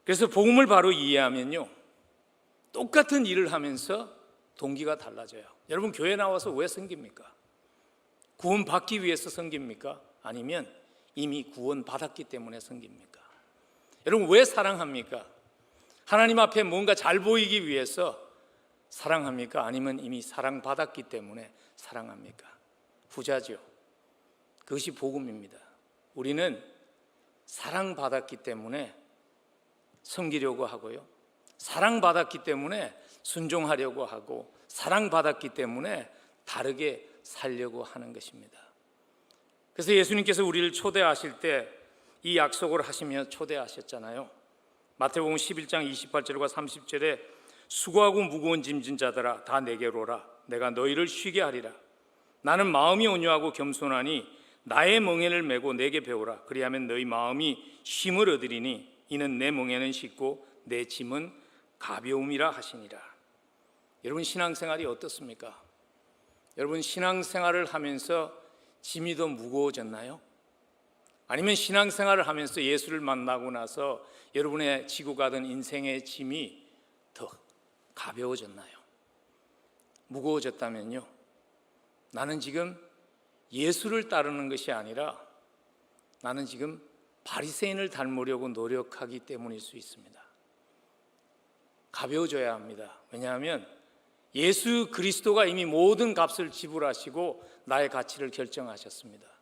그래서 복음을 바로 이해하면요, 똑같은 일을 하면서 동기가 달라져요. 여러분, 교회 나와서 왜 섬깁니까? 구원 받기 위해서 섬깁니까? 아니면 이미 구원받았기 때문에 섬깁니까? 여러분, 왜 사랑합니까? 하나님 앞에 뭔가 잘 보이기 위해서 사랑합니까? 아니면 이미 사랑받았기 때문에 사랑합니까? 후자죠. 그것이 복음입니다. 우리는 사랑받았기 때문에 섬기려고 하고요, 사랑받았기 때문에 순종하려고 하고, 사랑받았기 때문에 다르게 살려고 하는 것입니다. 그래서 예수님께서 우리를 초대하실 때 이 약속을 하시며 초대하셨잖아요. 마태복음 11장 28절과 30절에 수고하고 무거운 짐진 자들아 다 내게로 오라. 내가 너희를 쉬게 하리라. 나는 마음이 온유하고 겸손하니 나의 멍에를 메고 내게 배우라. 그리하면 너희 마음이 쉼을 얻으리니 이는 내 멍에는 쉽고 내 짐은 가벼움이라 하시니라. 여러분, 신앙생활이 어떻습니까? 여러분, 신앙생활을 하면서 짐이 더 무거워졌나요? 아니면 신앙생활을 하면서 예수를 만나고 나서 여러분의 지고 가던 인생의 짐이 더 가벼워졌나요? 무거워졌다면요, 나는 지금 예수를 따르는 것이 아니라 나는 지금 바리새인을 닮으려고 노력하기 때문일 수 있습니다. 가벼워져야 합니다. 왜냐하면 예수 그리스도가 이미 모든 값을 지불하시고 나의 가치를 결정하셨습니다.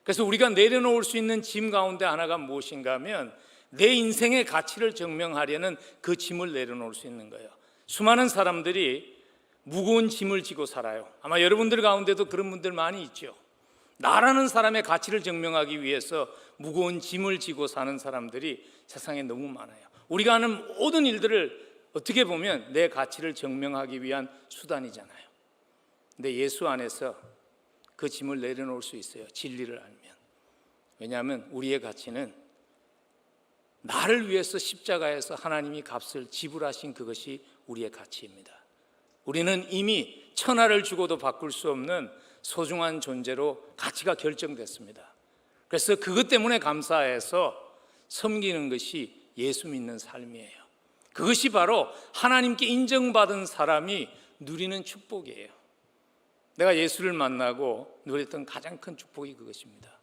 그래서 우리가 내려놓을 수 있는 짐 가운데 하나가 무엇인가 하면 내 인생의 가치를 증명하려는 그 짐을 내려놓을 수 있는 거예요. 수많은 사람들이 무거운 짐을 지고 살아요. 아마 여러분들 가운데도 그런 분들 많이 있죠. 나라는 사람의 가치를 증명하기 위해서 무거운 짐을 지고 사는 사람들이 세상에 너무 많아요. 우리가 하는 모든 일들을 어떻게 보면 내 가치를 증명하기 위한 수단이잖아요. 근데 예수 안에서 그 짐을 내려놓을 수 있어요. 진리를 알면. 왜냐하면 우리의 가치는 나를 위해서 십자가에서 하나님이 값을 지불하신 그것이 우리의 가치입니다. 우리는 이미 천하를 주고도 바꿀 수 없는 소중한 존재로 가치가 결정됐습니다. 그래서 그것 때문에 감사해서 섬기는 것이 예수 믿는 삶이에요. 그것이 바로 하나님께 인정받은 사람이 누리는 축복이에요. 내가 예수를 만나고 누렸던 가장 큰 축복이 그것입니다.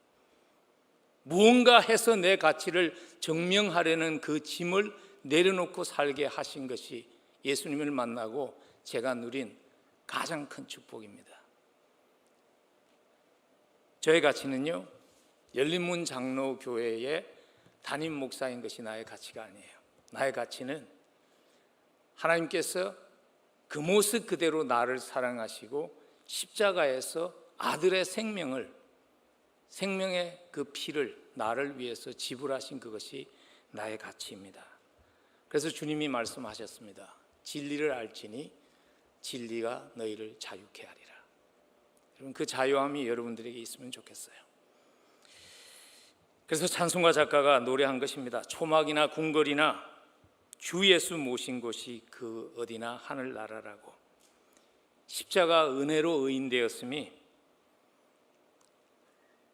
무언가 해서 내 가치를 증명하려는 그 짐을 내려놓고 살게 하신 것이 예수님을 만나고 제가 누린 가장 큰 축복입니다. 저의 가치는요, 열린문 장로교회의 담임 목사인 것이 나의 가치가 아니에요. 나의 가치는 하나님께서 그 모습 그대로 나를 사랑하시고 십자가에서 아들의 생명의 그 피를 나를 위해서 지불하신 그것이 나의 가치입니다. 그래서 주님이 말씀하셨습니다. 진리를 알지니 진리가 너희를 자유케 하리라. 여러분, 그 자유함이 여러분들에게 있으면 좋겠어요. 그래서 찬송가 작가가 노래한 것입니다. 초막이나 궁궐이나 주 예수 모신 곳이 그 어디나 하늘나라라고. 십자가 은혜로 의인되었음이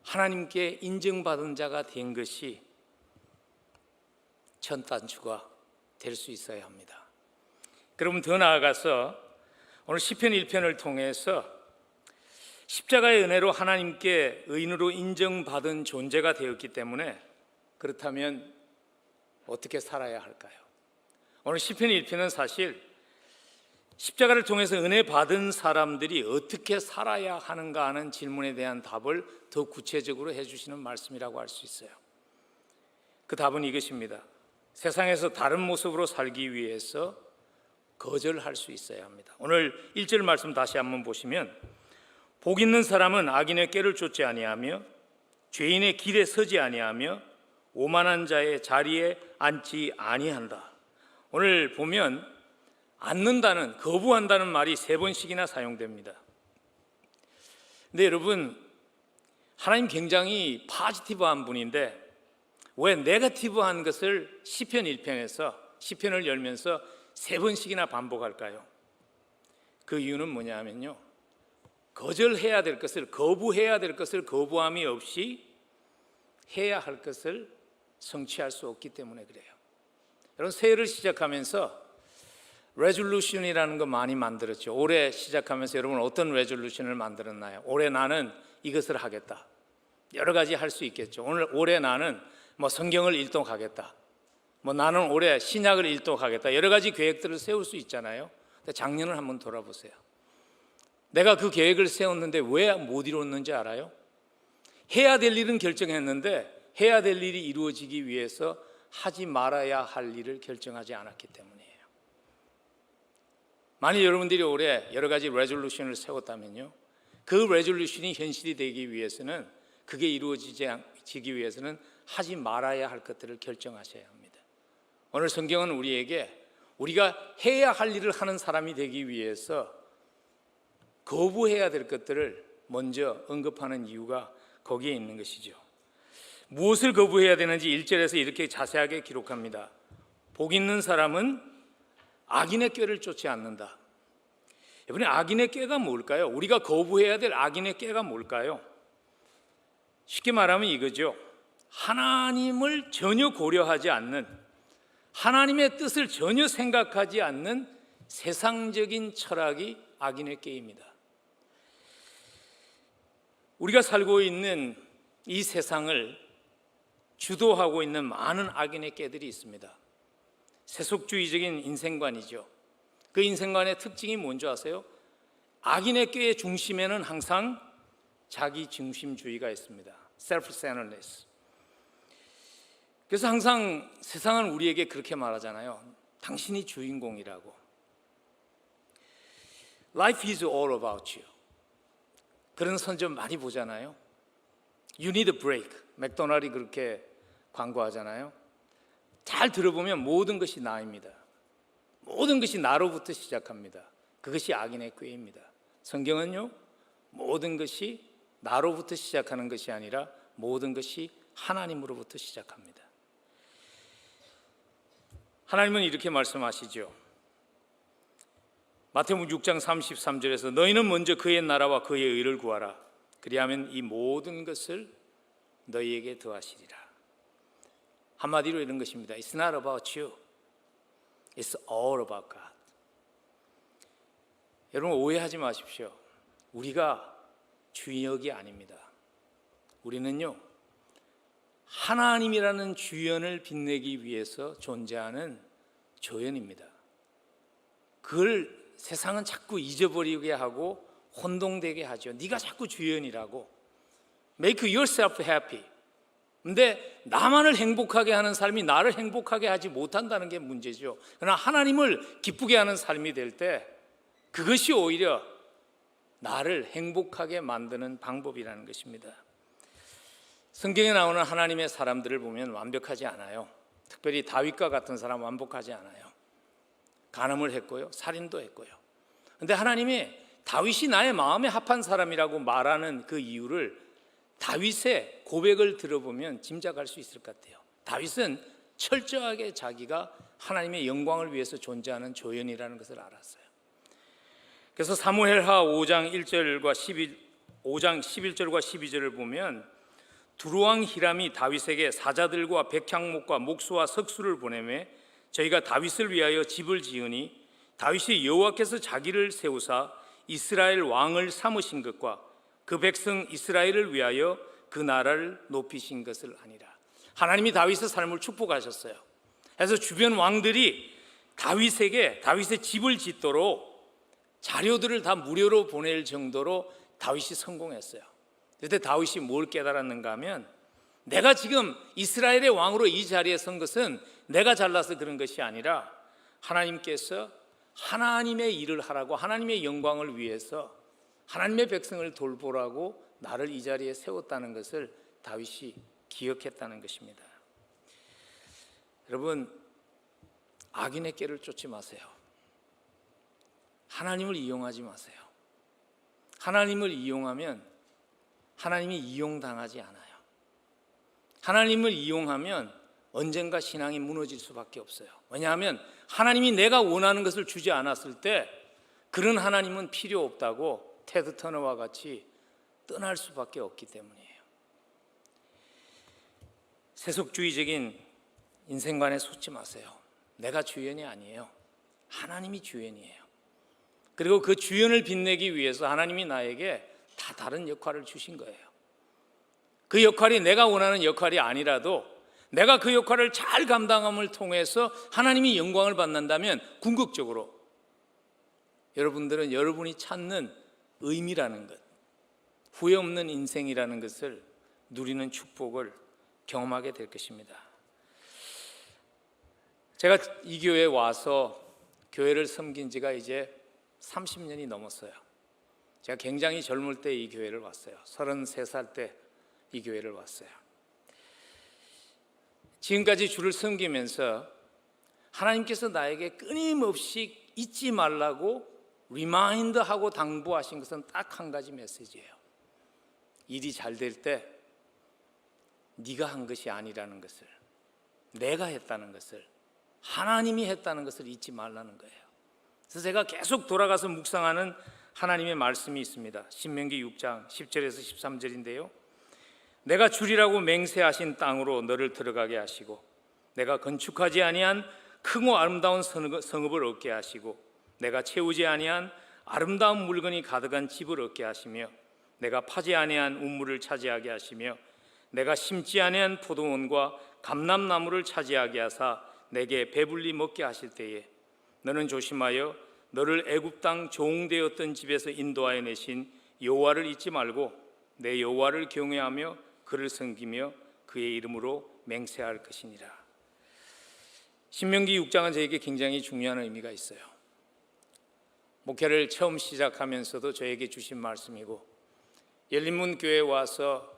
하나님께 인정받은 자가 된 것이 첫 단추가 될 수 있어야 합니다. 그러면 더 나아가서 오늘 시편 1편을 통해서 십자가의 은혜로 하나님께 의인으로 인정받은 존재가 되었기 때문에 그렇다면 어떻게 살아야 할까요? 오늘 시편 1편은 사실 십자가를 통해서 은혜 받은 사람들이 어떻게 살아야 하는가 하는 질문에 대한 답을 더 구체적으로 해주시는 말씀이라고 할 수 있어요. 그 답은 이것입니다. 세상에서 다른 모습으로 살기 위해서 거절할 수 있어야 합니다. 오늘 1절 말씀 다시 한번 보시면 복 있는 사람은 악인의 꾀를 쫓지 아니하며 죄인의 길에 서지 아니하며 오만한 자의 자리에 앉지 아니한다. 오늘 보면 앉는다는, 거부한다는 말이 3번씩이나 사용됩니다. 근데 여러분, 하나님 굉장히 파지티브한 분인데 왜 네거티브한 것을 시편 1편에서 시편을 열면서 3번씩이나 반복할까요? 그 이유는 뭐냐 하면요, 거절해야 될 것을, 거부해야 될 것을 거부함이 없이 해야 할 것을 성취할 수 없기 때문에 그래요. 여러분, 새해를 시작하면서 레졸루션이라는 거 많이 만들었죠. 올해 시작하면서 여러분 어떤 레졸루션을 만들었나요? 올해 나는 이것을 하겠다. 여러 가지 할 수 있겠죠. 올해 나는 뭐 성경을 일독하겠다, 뭐 나는 올해 신약을 일독하겠다, 여러 가지 계획들을 세울 수 있잖아요. 근데 작년을 한번 돌아보세요. 내가 그 계획을 세웠는데 왜 못 이뤘는지 알아요? 해야 될 일은 결정했는데 해야 될 일이 이루어지기 위해서 하지 말아야 할 일을 결정하지 않았기 때문이에요. 만일 여러분들이 올해 여러 가지 레졸루션을 세웠다면요, 그 레졸루션이 현실이 되기 위해서는, 그게 이루어지기 위해서는 하지 말아야 할 것들을 결정하셔야 합니다. 오늘 성경은 우리에게 우리가 해야 할 일을 하는 사람이 되기 위해서 거부해야 될 것들을 먼저 언급하는 이유가 거기에 있는 것이죠. 무엇을 거부해야 되는지 1절에서 이렇게 자세하게 기록합니다. 복 있는 사람은 악인의 꾀를 쫓지 않는다. 이번에 악인의 꾀가 뭘까요? 우리가 거부해야 될 악인의 꾀가 뭘까요? 쉽게 말하면 이거죠. 하나님을 전혀 고려하지 않는, 하나님의 뜻을 전혀 생각하지 않는 세상적인 철학이 악인의 꾀입니다. 우리가 살고 있는 이 세상을 주도하고 있는 많은 악인의 꾀들이 있습니다. 세속주의적인 인생관이죠. 그 인생관의 특징이 뭔지 아세요? 악인의 꾀의 중심에는 항상 자기 중심주의가 있습니다. self-centeredness. 그래서 항상 세상은 우리에게 그렇게 말하잖아요. 당신이 주인공이라고. Life is all about you. 그런 선전 많이 보잖아요. You need a break. 맥도날드 그렇게 광고하잖아요. 잘 들어보면 모든 것이 나입니다. 모든 것이 나로부터 시작합니다. 그것이 악인의 꾀입니다. 성경은요, 모든 것이 나로부터 시작하는 것이 아니라 모든 것이 하나님으로부터 시작합니다. 하나님은 이렇게 말씀하시죠. 마태복음 6장 33절에서 너희는 먼저 그의 나라와 그의 의를 구하라. 그리하면 이 모든 것을 너희에게 더하시리라. 한마디로 이런 것입니다. It's not about you. It's all about God. 여러분 오해하지 마십시오. 우리가 주역이 아닙니다. 우리는요, 하나님이라는 주연을 빛내기 위해서 존재하는 조연입니다. 그걸 세상은 자꾸 잊어버리게 하고 혼동되게 하죠. 네가 자꾸 주연이라고. Make yourself happy. 근데 나만을 행복하게 하는 삶이 나를 행복하게 하지 못한다는 게 문제죠. 그러나 하나님을 기쁘게 하는 삶이 될 때 그것이 오히려 나를 행복하게 만드는 방법이라는 것입니다. 성경에 나오는 하나님의 사람들을 보면 완벽하지 않아요. 특별히 다윗과 같은 사람 완벽하지 않아요. 간음을 했고요, 살인도 했고요. 그런데 하나님이 다윗이 나의 마음에 합한 사람이라고 말하는 그 이유를 다윗의 고백을 들어보면 짐작할 수 있을 것 같아요. 다윗은 철저하게 자기가 하나님의 영광을 위해서 존재하는 조연이라는 것을 알았어요. 그래서 사무엘하 5장 11절과 12절을 보면 두루왕 히람이 다윗에게 사자들과 백향목과 목수와 석수를 보내매 저희가 다윗을 위하여 집을 지으니 다윗이 여호와께서 자기를 세우사 이스라엘 왕을 삼으신 것과 그 백성 이스라엘을 위하여 그 나라를 높이신 것을 아니라. 하나님이 다윗의 삶을 축복하셨어요. 그래서 주변 왕들이 다윗에게 다윗의 집을 짓도록 자료들을 다 무료로 보낼 정도로 다윗이 성공했어요. 그때 다윗이 뭘 깨달았는가 하면 내가 지금 이스라엘의 왕으로 이 자리에 선 것은 내가 잘나서 그런 것이 아니라 하나님께서 하나님의 일을 하라고, 하나님의 영광을 위해서 하나님의 백성을 돌보라고 나를 이 자리에 세웠다는 것을 다윗이 기억했다는 것입니다. 여러분, 악인의 꾀를 쫓지 마세요. 하나님을 이용하지 마세요. 하나님을 이용하면 하나님이 이용당하지 않아요. 하나님을 이용하면 언젠가 신앙이 무너질 수밖에 없어요. 왜냐하면 하나님이 내가 원하는 것을 주지 않았을 때 그런 하나님은 필요 없다고 테드 터너와 같이 떠날 수밖에 없기 때문이에요. 세속주의적인 인생관에 솟지 마세요. 내가 주연이 아니에요. 하나님이 주연이에요. 그리고 그 주연을 빛내기 위해서 하나님이 나에게 다 다른 역할을 주신 거예요. 그 역할이 내가 원하는 역할이 아니라도 내가 그 역할을 잘 감당함을 통해서 하나님이 영광을 받는다면 궁극적으로 여러분들은 여러분이 찾는 의미라는 것, 후회 없는 인생이라는 것을 누리는 축복을 경험하게 될 것입니다. 제가 이 교회에 와서 교회를 섬긴 지가 이제 30년이 넘었어요. 제가 굉장히 젊을 때 이 교회를 왔어요. 33살 때 이 교회를 왔어요. 지금까지 주를 섬기면서 하나님께서 나에게 끊임없이 잊지 말라고 리마인드하고 당부하신 것은 딱 한 가지 메시지예요. 일이 잘 될 때 네가 한 것이 아니라는 것을, 내가 했다는 것을, 하나님이 했다는 것을 잊지 말라는 거예요. 그래서 제가 계속 돌아가서 묵상하는 하나님의 말씀이 있습니다. 신명기 6장 10절에서 13절인데요. 내가 주리라고 맹세하신 땅으로 너를 들어가게 하시고 내가 건축하지 아니한 크고 아름다운 성읍을 얻게 하시고 내가 채우지 아니한 아름다운 물건이 가득한 집을 얻게 하시며 내가 파지 아니한 우물을 차지하게 하시며 내가 심지 아니한 포도원과 감람나무를 차지하게 하사 내게 배불리 먹게 하실 때에 너는 조심하여 너를 애굽 땅 종되었던 집에서 인도하여 내신 여호와를 잊지 말고 내 여호와를 경외하며 그를 섬기며 그의 이름으로 맹세할 것이니라. 신명기 6장은 저에게 굉장히 중요한 의미가 있어요. 목회를 처음 시작하면서도 저에게 주신 말씀이고 열린문 교회에 와서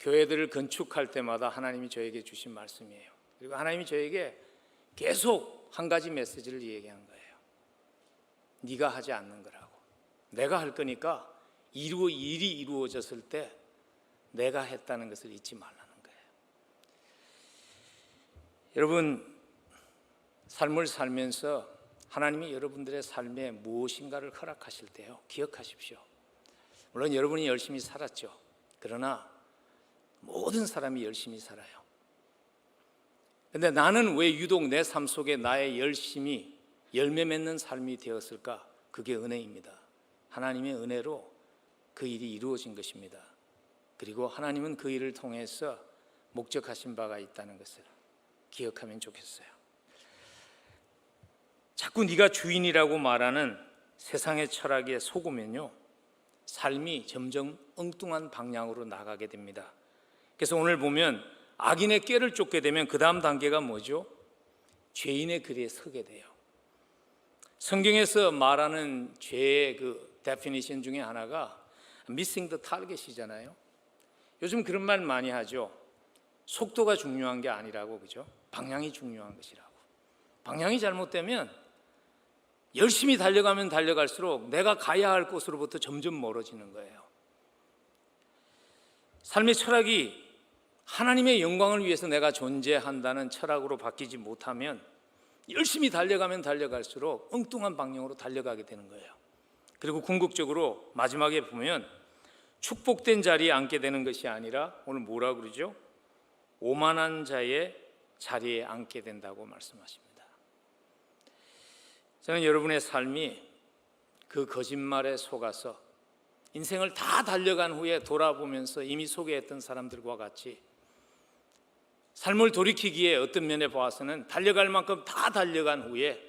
교회들을 건축할 때마다 하나님이 저에게 주신 말씀이에요. 그리고 하나님이 저에게 계속 한 가지 메시지를 얘기한 거예요. 네가 하지 않는 거라고. 내가 할 거니까 일이 이루어졌을 때 내가 했다는 것을 잊지 말라는 거예요. 여러분, 삶을 살면서 하나님이 여러분들의 삶에 무엇인가를 허락하실 때요, 기억하십시오. 물론 여러분이 열심히 살았죠. 그러나 모든 사람이 열심히 살아요. 근데 나는 왜 유독 내 삶 속에 나의 열심이 열매 맺는 삶이 되었을까? 그게 은혜입니다. 하나님의 은혜로 그 일이 이루어진 것입니다. 그리고 하나님은 그 일을 통해서 목적하신 바가 있다는 것을 기억하면 좋겠어요. 자꾸 네가 주인이라고 말하는 세상의 철학에 속으면요, 삶이 점점 엉뚱한 방향으로 나가게 됩니다. 그래서 오늘 보면 악인의 꾀를 쫓게 되면 그 다음 단계가 뭐죠? 죄인의 길에 서게 돼요. 성경에서 말하는 죄의 그 데피니션 중에 하나가 missing the target이잖아요. 요즘 그런 말 많이 하죠. 속도가 중요한 게 아니라고, 그죠? 방향이 중요한 것이라고. 방향이 잘못되면 열심히 달려가면 달려갈수록 내가 가야 할 곳으로부터 점점 멀어지는 거예요. 삶의 철학이 하나님의 영광을 위해서 내가 존재한다는 철학으로 바뀌지 못하면 열심히 달려가면 달려갈수록 엉뚱한 방향으로 달려가게 되는 거예요. 그리고 궁극적으로 마지막에 보면 축복된 자리에 앉게 되는 것이 아니라 오늘 뭐라 그러죠? 오만한 자의 자리에 앉게 된다고 말씀하십니다. 저는 여러분의 삶이 그 거짓말에 속아서 인생을 다 달려간 후에 돌아보면서 이미 소개했던 사람들과 같이 삶을 돌이키기에 어떤 면에 봐서는 달려갈 만큼 다 달려간 후에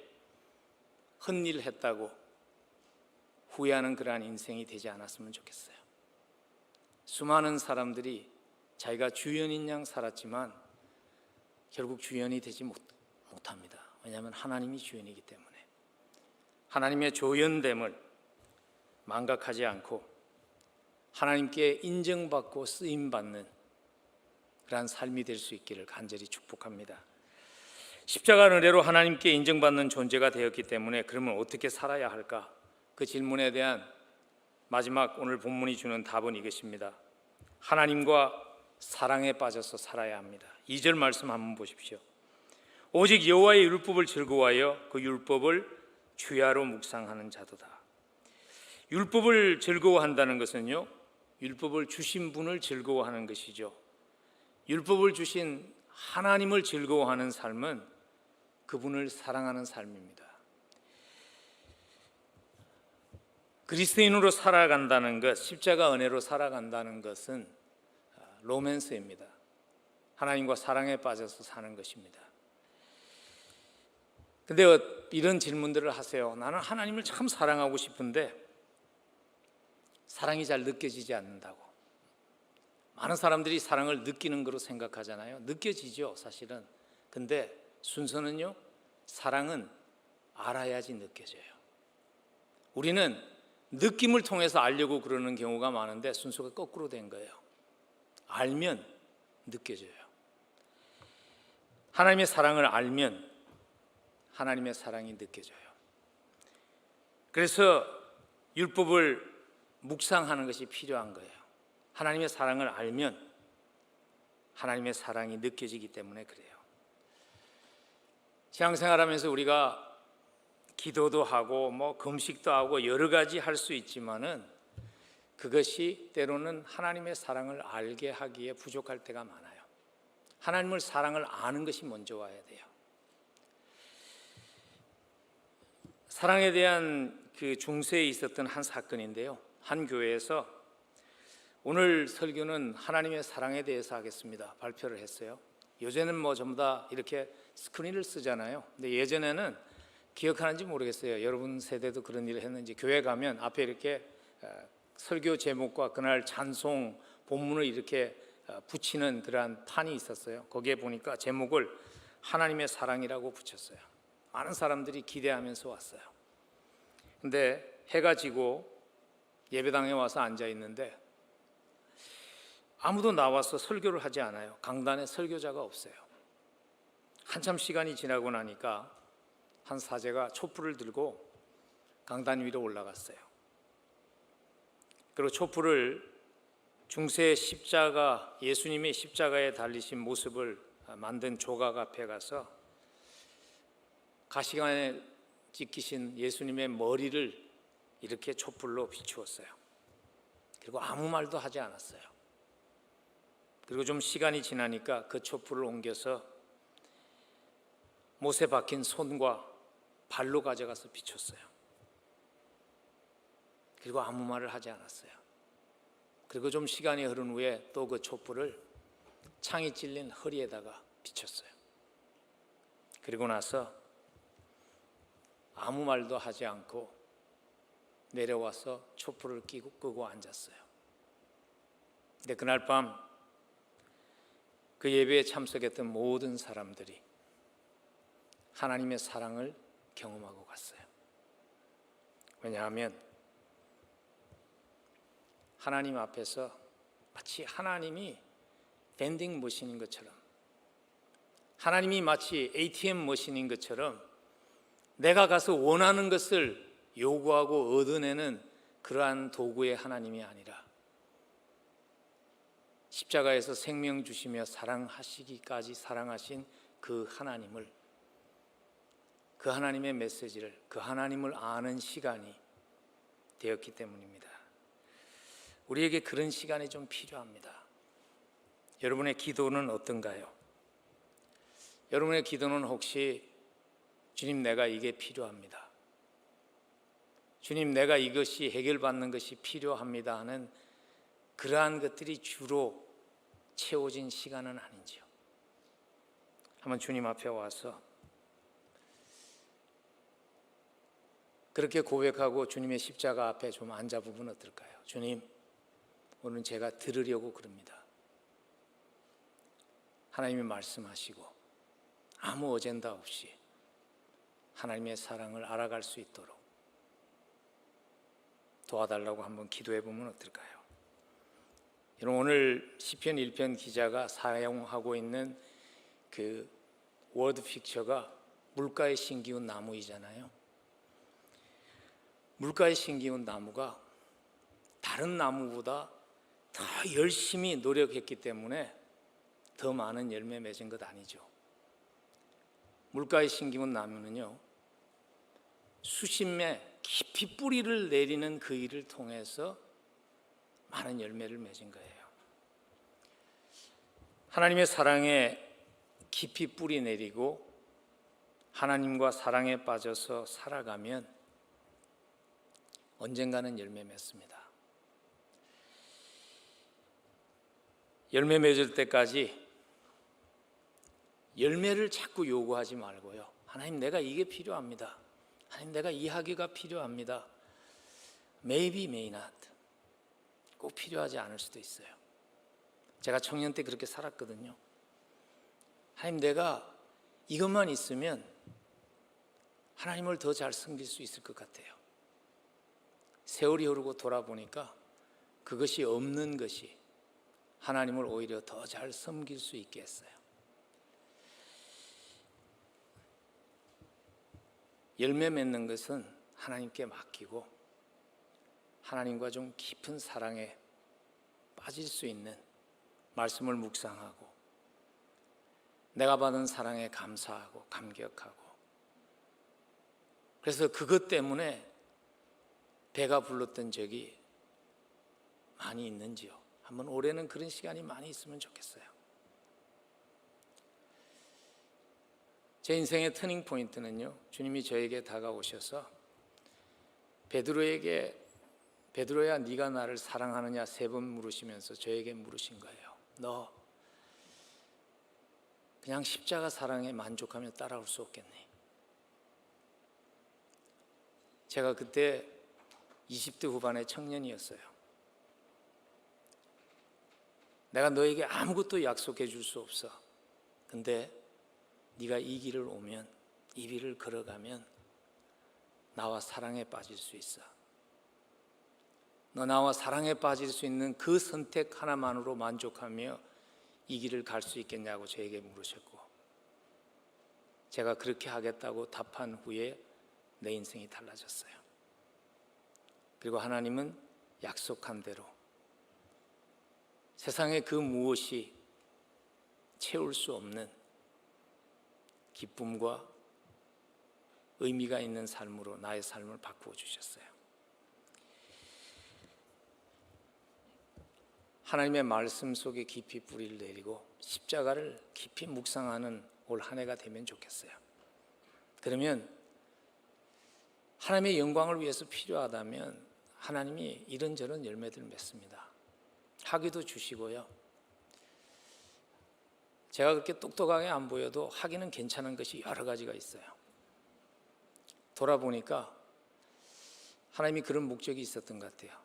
헛일했다고 후회하는 그러한 인생이 되지 않았으면 좋겠어요. 수많은 사람들이 자기가 주연인 양 살았지만 결국 주연이 되지 못합니다. 왜냐하면 하나님이 주연이기 때문에. 하나님의 조연됨을 망각하지 않고 하나님께 인정받고 쓰임받는 그러한 삶이 될 수 있기를 간절히 축복합니다. 십자가 은혜로 하나님께 인정받는 존재가 되었기 때문에 그러면 어떻게 살아야 할까? 그 질문에 대한 마지막 오늘 본문이 주는 답은 이것입니다. 하나님과 사랑에 빠져서 살아야 합니다. 2절 말씀 한번 보십시오. 오직 여호와의 율법을 즐거워하여 그 율법을 주야로 묵상하는 자도다. 율법을 즐거워한다는 것은요, 율법을 주신 분을 즐거워하는 것이죠. 율법을 주신 하나님을 즐거워하는 삶은 그분을 사랑하는 삶입니다. 그리스도인으로 살아간다는 것, 십자가 은혜로 살아간다는 것은 로맨스입니다. 하나님과 사랑에 빠져서 사는 것입니다. 근데 이런 질문들을 하세요. 나는 하나님을 참 사랑하고 싶은데 사랑이 잘 느껴지지 않는다고. 많은 사람들이 사랑을 느끼는 거로 생각하잖아요. 느껴지죠, 사실은. 근데 순서는요, 사랑은 알아야지 느껴져요. 우리는 느낌을 통해서 알려고 그러는 경우가 많은데 순서가 거꾸로 된 거예요. 알면 느껴져요. 하나님의 사랑을 알면 하나님의 사랑이 느껴져요. 그래서 율법을 묵상하는 것이 필요한 거예요. 하나님의 사랑을 알면 하나님의 사랑이 느껴지기 때문에 그래요. 신앙생활하면서 우리가 기도도 하고 금식도 하고 여러 가지 할 수 있지만은 그것이 때로는 하나님의 사랑을 알게 하기에 부족할 때가 많아요. 하나님을 사랑을 아는 것이 먼저 와야 돼요. 사랑에 대한 그 중세에 있었던 한 사건인데요. 한 교회에서 오늘 설교는 하나님의 사랑에 대해서 하겠습니다. 발표를 했어요. 요새는 전부 다 이렇게 스크린을 쓰잖아요. 근데 예전에는 기억하는지 모르겠어요. 여러분 세대도 그런 일을 했는지 교회 가면 앞에 이렇게 설교 제목과 그날 찬송 본문을 이렇게 붙이는 그러한 판이 있었어요. 거기에 보니까 제목을 하나님의 사랑이라고 붙였어요. 많은 사람들이 기대하면서 왔어요. 근데 해가 지고 예배당에 와서 앉아 있는데 아무도 나와서 설교를 하지 않아요. 강단에 설교자가 없어요. 한참 시간이 지나고 나니까 한 사제가 촛불을 들고 강단 위로 올라갔어요. 그리고 촛불을 중세 십자가, 예수님의 십자가에 달리신 모습을 만든 조각 앞에 가서 가시관에 찍히신 예수님의 머리를 이렇게 촛불로 비추었어요. 그리고 아무 말도 하지 않았어요. 그리고 좀 시간이 지나니까 그 촛불을 옮겨서 못에 박힌 손과 발로 가져가서 비췄어요. 그리고 아무 말을 하지 않았어요. 그리고 좀 시간이 흐른 후에 또 그 촛불을 창이 찔린 허리에다가 비췄어요. 그리고 나서 아무 말도 하지 않고 내려와서 촛불을 끄고 앉았어요. 근데 그날 밤 그 예배에 참석했던 모든 사람들이 하나님의 사랑을 경험하고 갔어요. 왜냐하면 하나님 앞에서 마치 하나님이 밴딩 머신인 것처럼, 하나님이 마치 ATM 머신인 것처럼 내가 가서 원하는 것을 요구하고 얻어내는 그러한 도구의 하나님이 아니라 십자가에서 생명 주시며 사랑하시기까지 사랑하신 그 하나님을, 그 하나님의 메시지를, 그 하나님을 아는 시간이 되었기 때문입니다. 우리에게 그런 시간이 좀 필요합니다. 여러분의 기도는 어떤가요? 여러분의 기도는 혹시 주님, 내가 이게 필요합니다, 주님, 내가 이것이 해결받는 것이 필요합니다 하는 그러한 것들이 주로 채워진 시간은 아닌지요? 한번 주님 앞에 와서 그렇게 고백하고 주님의 십자가 앞에 좀 앉아보면 어떨까요? 주님, 오늘 제가 들으려고 그럽니다. 하나님이 말씀하시고 아무 어젠다 없이 하나님의 사랑을 알아갈 수 있도록 도와달라고 한번 기도해 보면 어떨까요? 여러분, 오늘 시편 1편 기자가 사용하고 있는 그 워드 픽처가 물가에 심기운 나무이잖아요. 물가에 심기운 나무가 다른 나무보다 더 열심히 노력했기 때문에 더 많은 열매 맺은 것 아니죠. 물가에 심기운 나무는요, 수십 매 깊이 뿌리를 내리는 그 일을 통해서 많은 열매를 맺은 거예요. 하나님의 사랑에 깊이 뿌리 내리고 하나님과 사랑에 빠져서 살아가면 언젠가는 열매 맺습니다. 열매 맺을 때까지 열매를 자꾸 요구하지 말고요. 하나님, 내가 이게 필요합니다. 하나님, 내가 이 학위가 필요합니다. Maybe, may not. 꼭 필요하지 않을 수도 있어요. 제가 청년 때 그렇게 살았거든요. 하나님, 내가 이것만 있으면 하나님을 더 잘 섬길 수 있을 것 같아요. 세월이 흐르고 돌아보니까 그것이 없는 것이 하나님을 오히려 더 잘 섬길 수 있게 했어요. 열매 맺는 것은 하나님께 맡기고 하나님과 좀 깊은 사랑에 빠질 수 있는 말씀을 묵상하고 내가 받은 사랑에 감사하고 감격하고, 그래서 그것 때문에 배가 불렀던 적이 많이 있는지요? 한번 올해는 그런 시간이 많이 있으면 좋겠어요. 제 인생의 터닝 포인트는요, 주님이 저에게 다가오셔서 베드로야 네가 나를 사랑하느냐 3번 물으시면서 저에게 물으신 거예요. 너 그냥 십자가 사랑에 만족하며 따라올 수 없겠니? 제가 그때 20대 후반의 청년이었어요. 내가 너에게 아무것도 약속해 줄 수 없어. 근데 네가 이 길을 오면, 이 길을 걸어가면 나와 사랑에 빠질 수 있어. 너 나와 사랑에 빠질 수 있는 그 선택 하나만으로 만족하며 이 길을 갈 수 있겠냐고 저에게 물으셨고, 제가 그렇게 하겠다고 답한 후에 내 인생이 달라졌어요. 그리고 하나님은 약속한 대로 세상의 그 무엇이 채울 수 없는 기쁨과 의미가 있는 삶으로 나의 삶을 바꾸어 주셨어요. 하나님의 말씀 속에 깊이 뿌리를 내리고 십자가를 깊이 묵상하는 올 한 해가 되면 좋겠어요. 그러면 하나님의 영광을 위해서 필요하다면 하나님이 이런저런 열매들을 맺습니다. 학위도 주시고요. 제가 그렇게 똑똑하게 안 보여도 학위는 괜찮은 것이 여러 가지가 있어요. 돌아보니까 하나님이 그런 목적이 있었던 것 같아요.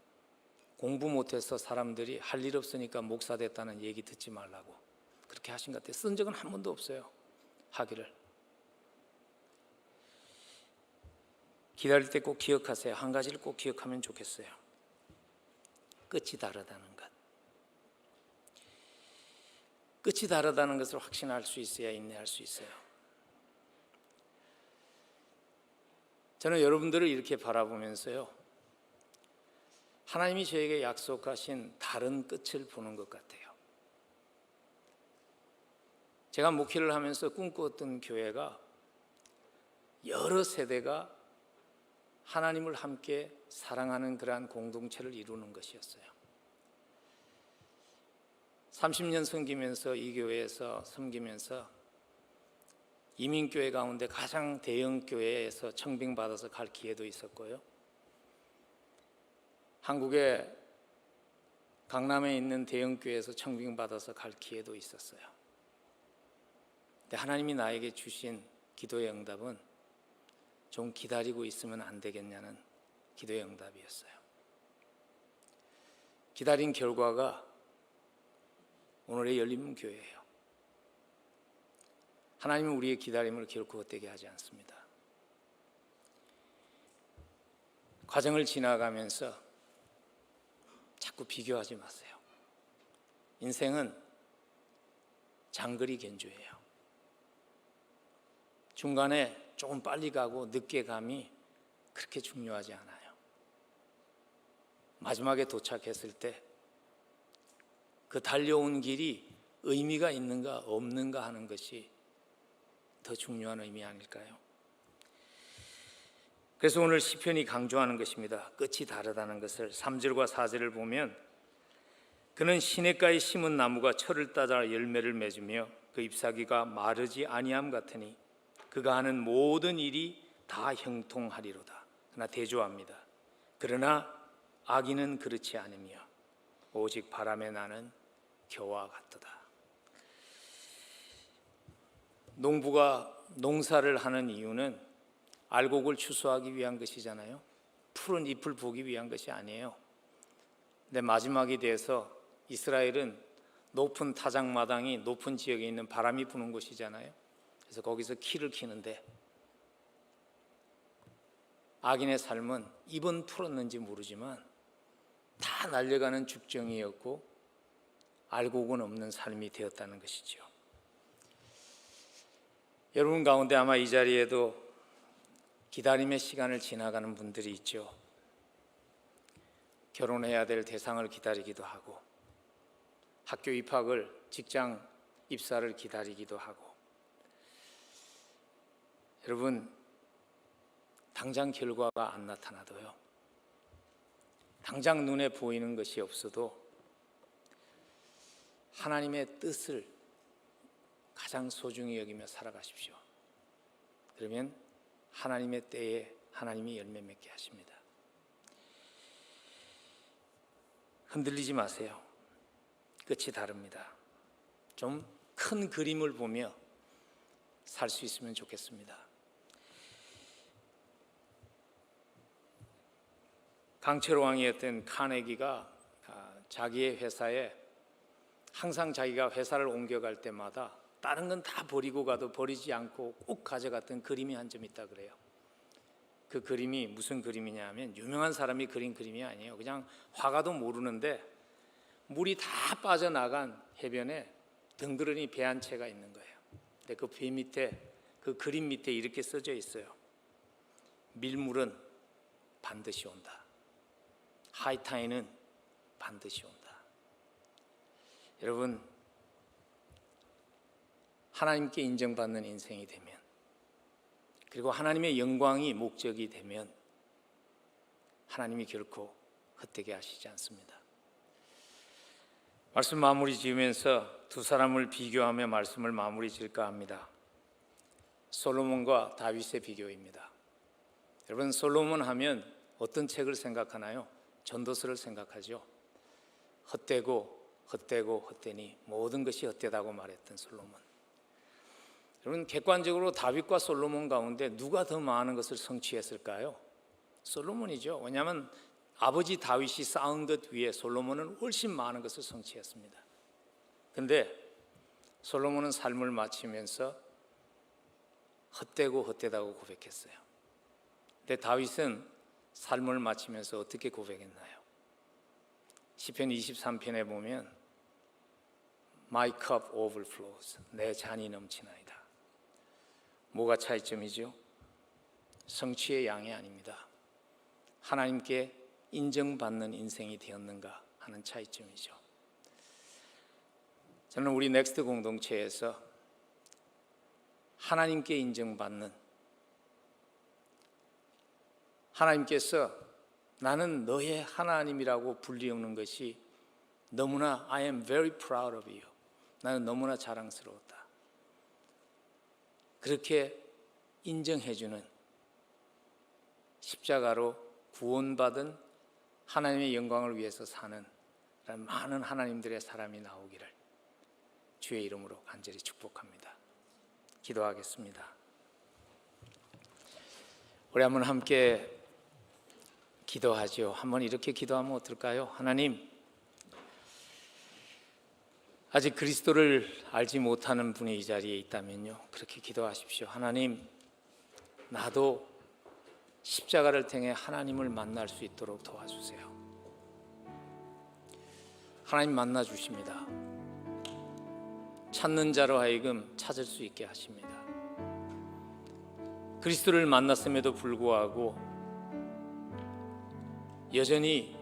공부 못해서 사람들이 할 일 없으니까 목사 됐다는 얘기 듣지 말라고 그렇게 하신 것 같아요. 쓴 적은 한 번도 없어요, 학위를. 기다릴 때 꼭 기억하세요. 한 가지를 꼭 기억하면 좋겠어요. 끝이 다르다는 것. 끝이 다르다는 것을 확신할 수 있어야 인내할 수 있어요. 저는 여러분들을 이렇게 바라보면서요, 하나님이 저에게 약속하신 다른 끝을 보는 것 같아요. 제가 목회를 하면서 꿈꾸었던 교회가 여러 세대가 하나님을 함께 사랑하는 그러한 공동체를 이루는 것이었어요. 30년 섬기면서 이 교회에서 섬기면서 이민교회 가운데 가장 대형 교회에서 청빙받아서 갈 기회도 있었고요. 한국의 강남에 있는 대형 교회에서 청빙받아서 갈 기회도 있었어요. 근데 하나님이 나에게 주신 기도의 응답은 좀 기다리고 있으면 안 되겠냐는 기도의 응답이었어요. 기다린 결과가 오늘의 열린문교회예요. 하나님은 우리의 기다림을 결코 헛되게 하지 않습니다. 과정을 지나가면서 자꾸 비교하지 마세요. 인생은 장거리 견주예요. 중간에 조금 빨리 가고 늦게 감이 그렇게 중요하지 않아요. 마지막에 도착했을 때 그 달려온 길이 의미가 있는가 없는가 하는 것이 더 중요한 의미 아닐까요? 그래서 오늘 시편이 강조하는 것입니다. 끝이 다르다는 것을 3절과 4절을 보면, 그는 시냇가에 심은 나무가 철을 따라 열매를 맺으며 그 잎사귀가 마르지 아니함 같으니 그가 하는 모든 일이 다 형통하리로다. 그러나 대조합니다. 그러나 악인은 그렇지 않으며 오직 바람에 나는 겨와 같도다. 농부가 농사를 하는 이유는 알곡을 추수하기 위한 것이잖아요. 푸른 잎을 보기 위한 것이 아니에요. 근데 마지막이 돼서 이스라엘은 높은 타작마당이 높은 지역에 있는 바람이 부는 곳이잖아요. 그래서 거기서 키를 키는데 악인의 삶은 잎은 풀었는지 모르지만 다 날려가는 죽정이었고 알곡은 없는 삶이 되었다는 것이죠. 여러분 가운데 아마 이 자리에도 기다림의 시간을 지나가는 분들이 있죠. 결혼해야 될 대상을 기다리기도 하고 학교 입학을, 직장 입사를 기다리기도 하고 여러분 당장 결과가 안 나타나도요. 당장 눈에 보이는 것이 없어도 하나님의 뜻을 가장 소중히 여기며 살아가십시오. 그러면 하나님의 때에 하나님이 열매 맺게 하십니다. 흔들리지 마세요. 끝이 다릅니다. 좀 큰 그림을 보며 살 수 있으면 좋겠습니다. 강철 왕이었던 카네기가 자기의 회사에 항상 자기가 회사를 옮겨갈 때마다 다른 건 다 버리고 가도 버리지 않고 꼭 가져갔던 그림이 한 점 있다 그래요. 그 그림이 무슨 그림이냐 하면 유명한 사람이 그린 그림이 아니에요. 그냥 화가도 모르는데 물이 다 빠져나간 해변에 덩그러니 배 한 채가 있는 거예요. 근데 그 배 밑에, 그 그림 밑에 이렇게 써져 있어요. 밀물은 반드시 온다. 하이타임은 반드시 온다. 여러분 하나님께 인정받는 인생이 되면 그리고 하나님의 영광이 목적이 되면 하나님이 결코 헛되게 하시지 않습니다. 말씀 마무리 지으면서 두 사람을 비교하며 말씀을 마무리 지을까 합니다. 솔로몬과 다윗의 비교입니다. 여러분 솔로몬 하면 어떤 책을 생각하나요? 전도서를 생각하죠. 헛되니 모든 것이 헛되다고 말했던 솔로몬. 여러분 객관적으로 다윗과 솔로몬 가운데 누가 더 많은 것을 성취했을까요? 솔로몬이죠. 왜냐하면 아버지 다윗이 쌓은 것 위에 솔로몬은 훨씬 많은 것을 성취했습니다. 그런데 솔로몬은 삶을 마치면서 헛되다고 고백했어요. 근데 다윗은 삶을 마치면서 어떻게 고백했나요? 시편 23편에 보면 My cup overflows, 내 잔이 넘치나이다. 뭐가 차이점이죠? 성취의 양이 아닙니다. 하나님께 인정받는 인생이 되었는가 하는 차이점이죠. 저는 우리 넥스트 공동체에서 하나님께 인정받는, 하나님께서 나는 너의 하나님이라고 불리우는 것이 너무나 I am very proud of you. 나는 너무나 자랑스러웠다. 그렇게 인정해주는 십자가로 구원받은 하나님의 영광을 위해서 사는 많은 하나님들의 사람이 나오기를 주의 이름으로 간절히 축복합니다. 기도하겠습니다. 우리 한번 함께 기도하죠. 한번 이렇게 기도하면 어떨까요? 하나님, 아직 그리스도를 알지 못하는 분이 이 자리에 있다면요, 그렇게 기도하십시오. 하나님, 나도 십자가를 통해 하나님을 만날 수 있도록 도와주세요. 하나님 만나 주십니다. 찾는 자로 하여금 찾을 수 있게 하십니다. 그리스도를 만났음에도 불구하고 여전히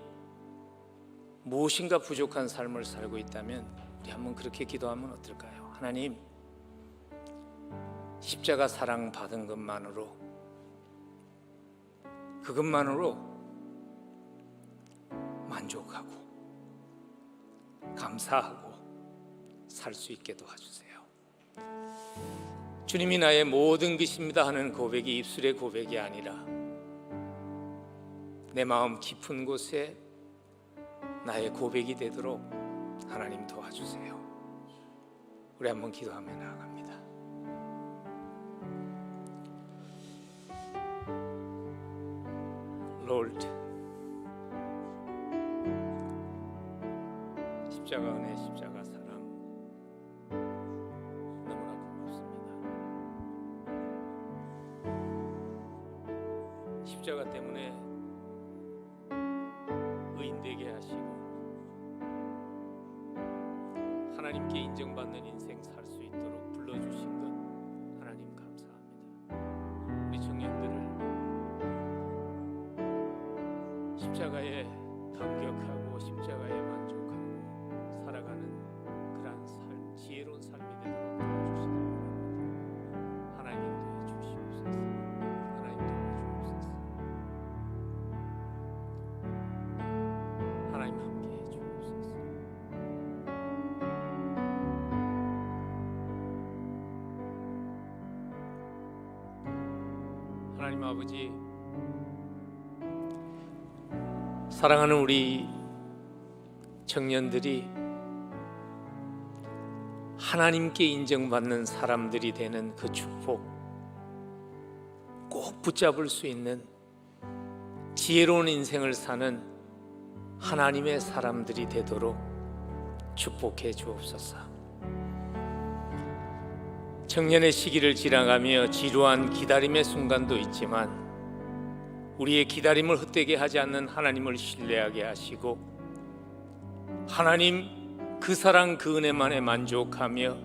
무엇인가 부족한 삶을 살고 있다면 우리 한번 그렇게 기도하면 어떨까요? 하나님, 십자가 사랑 받은 것만으로, 그것만으로 만족하고 감사하고 살 수 있게 도와주세요. 주님이 나의 모든 것입니다 하는 고백이 입술의 고백이 아니라 내 마음 깊은 곳에 나의 고백이 되도록 하나님 도와주세요. 우리 한번 기도하며 나아갑니다. Lord, 십자가 은혜, 십자가 사랑 너무나 고맙습니다. 십자가 때문에 의인되게 하시고 하나님께 인정받는 인생 살 수 있도록 불러주신 것 하나님 감사합니다. 우리 청년들을 십자가에 감격하고 십자가에 만족하고 살아가는 그러한 삶, 지혜로운 삶이 되도록 도와주시기 바랍니다. 하나님 인도해 주시옵소서. 하나님 도와주옵소서. 하나님 함께해 주옵소서. 하나님 아버지, 사랑하는 우리 청년들이 하나님께 인정받는 사람들이 되는 그 축복 꼭 붙잡을 수 있는 지혜로운 인생을 사는 하나님의 사람들이 되도록 축복해 주옵소서. 청년의 시기를 지나가며 지루한 기다림의 순간도 있지만 우리의 기다림을 헛되게 하지 않는 하나님을 신뢰하게 하시고 하나님 그 사랑 그 은혜만에 만족하며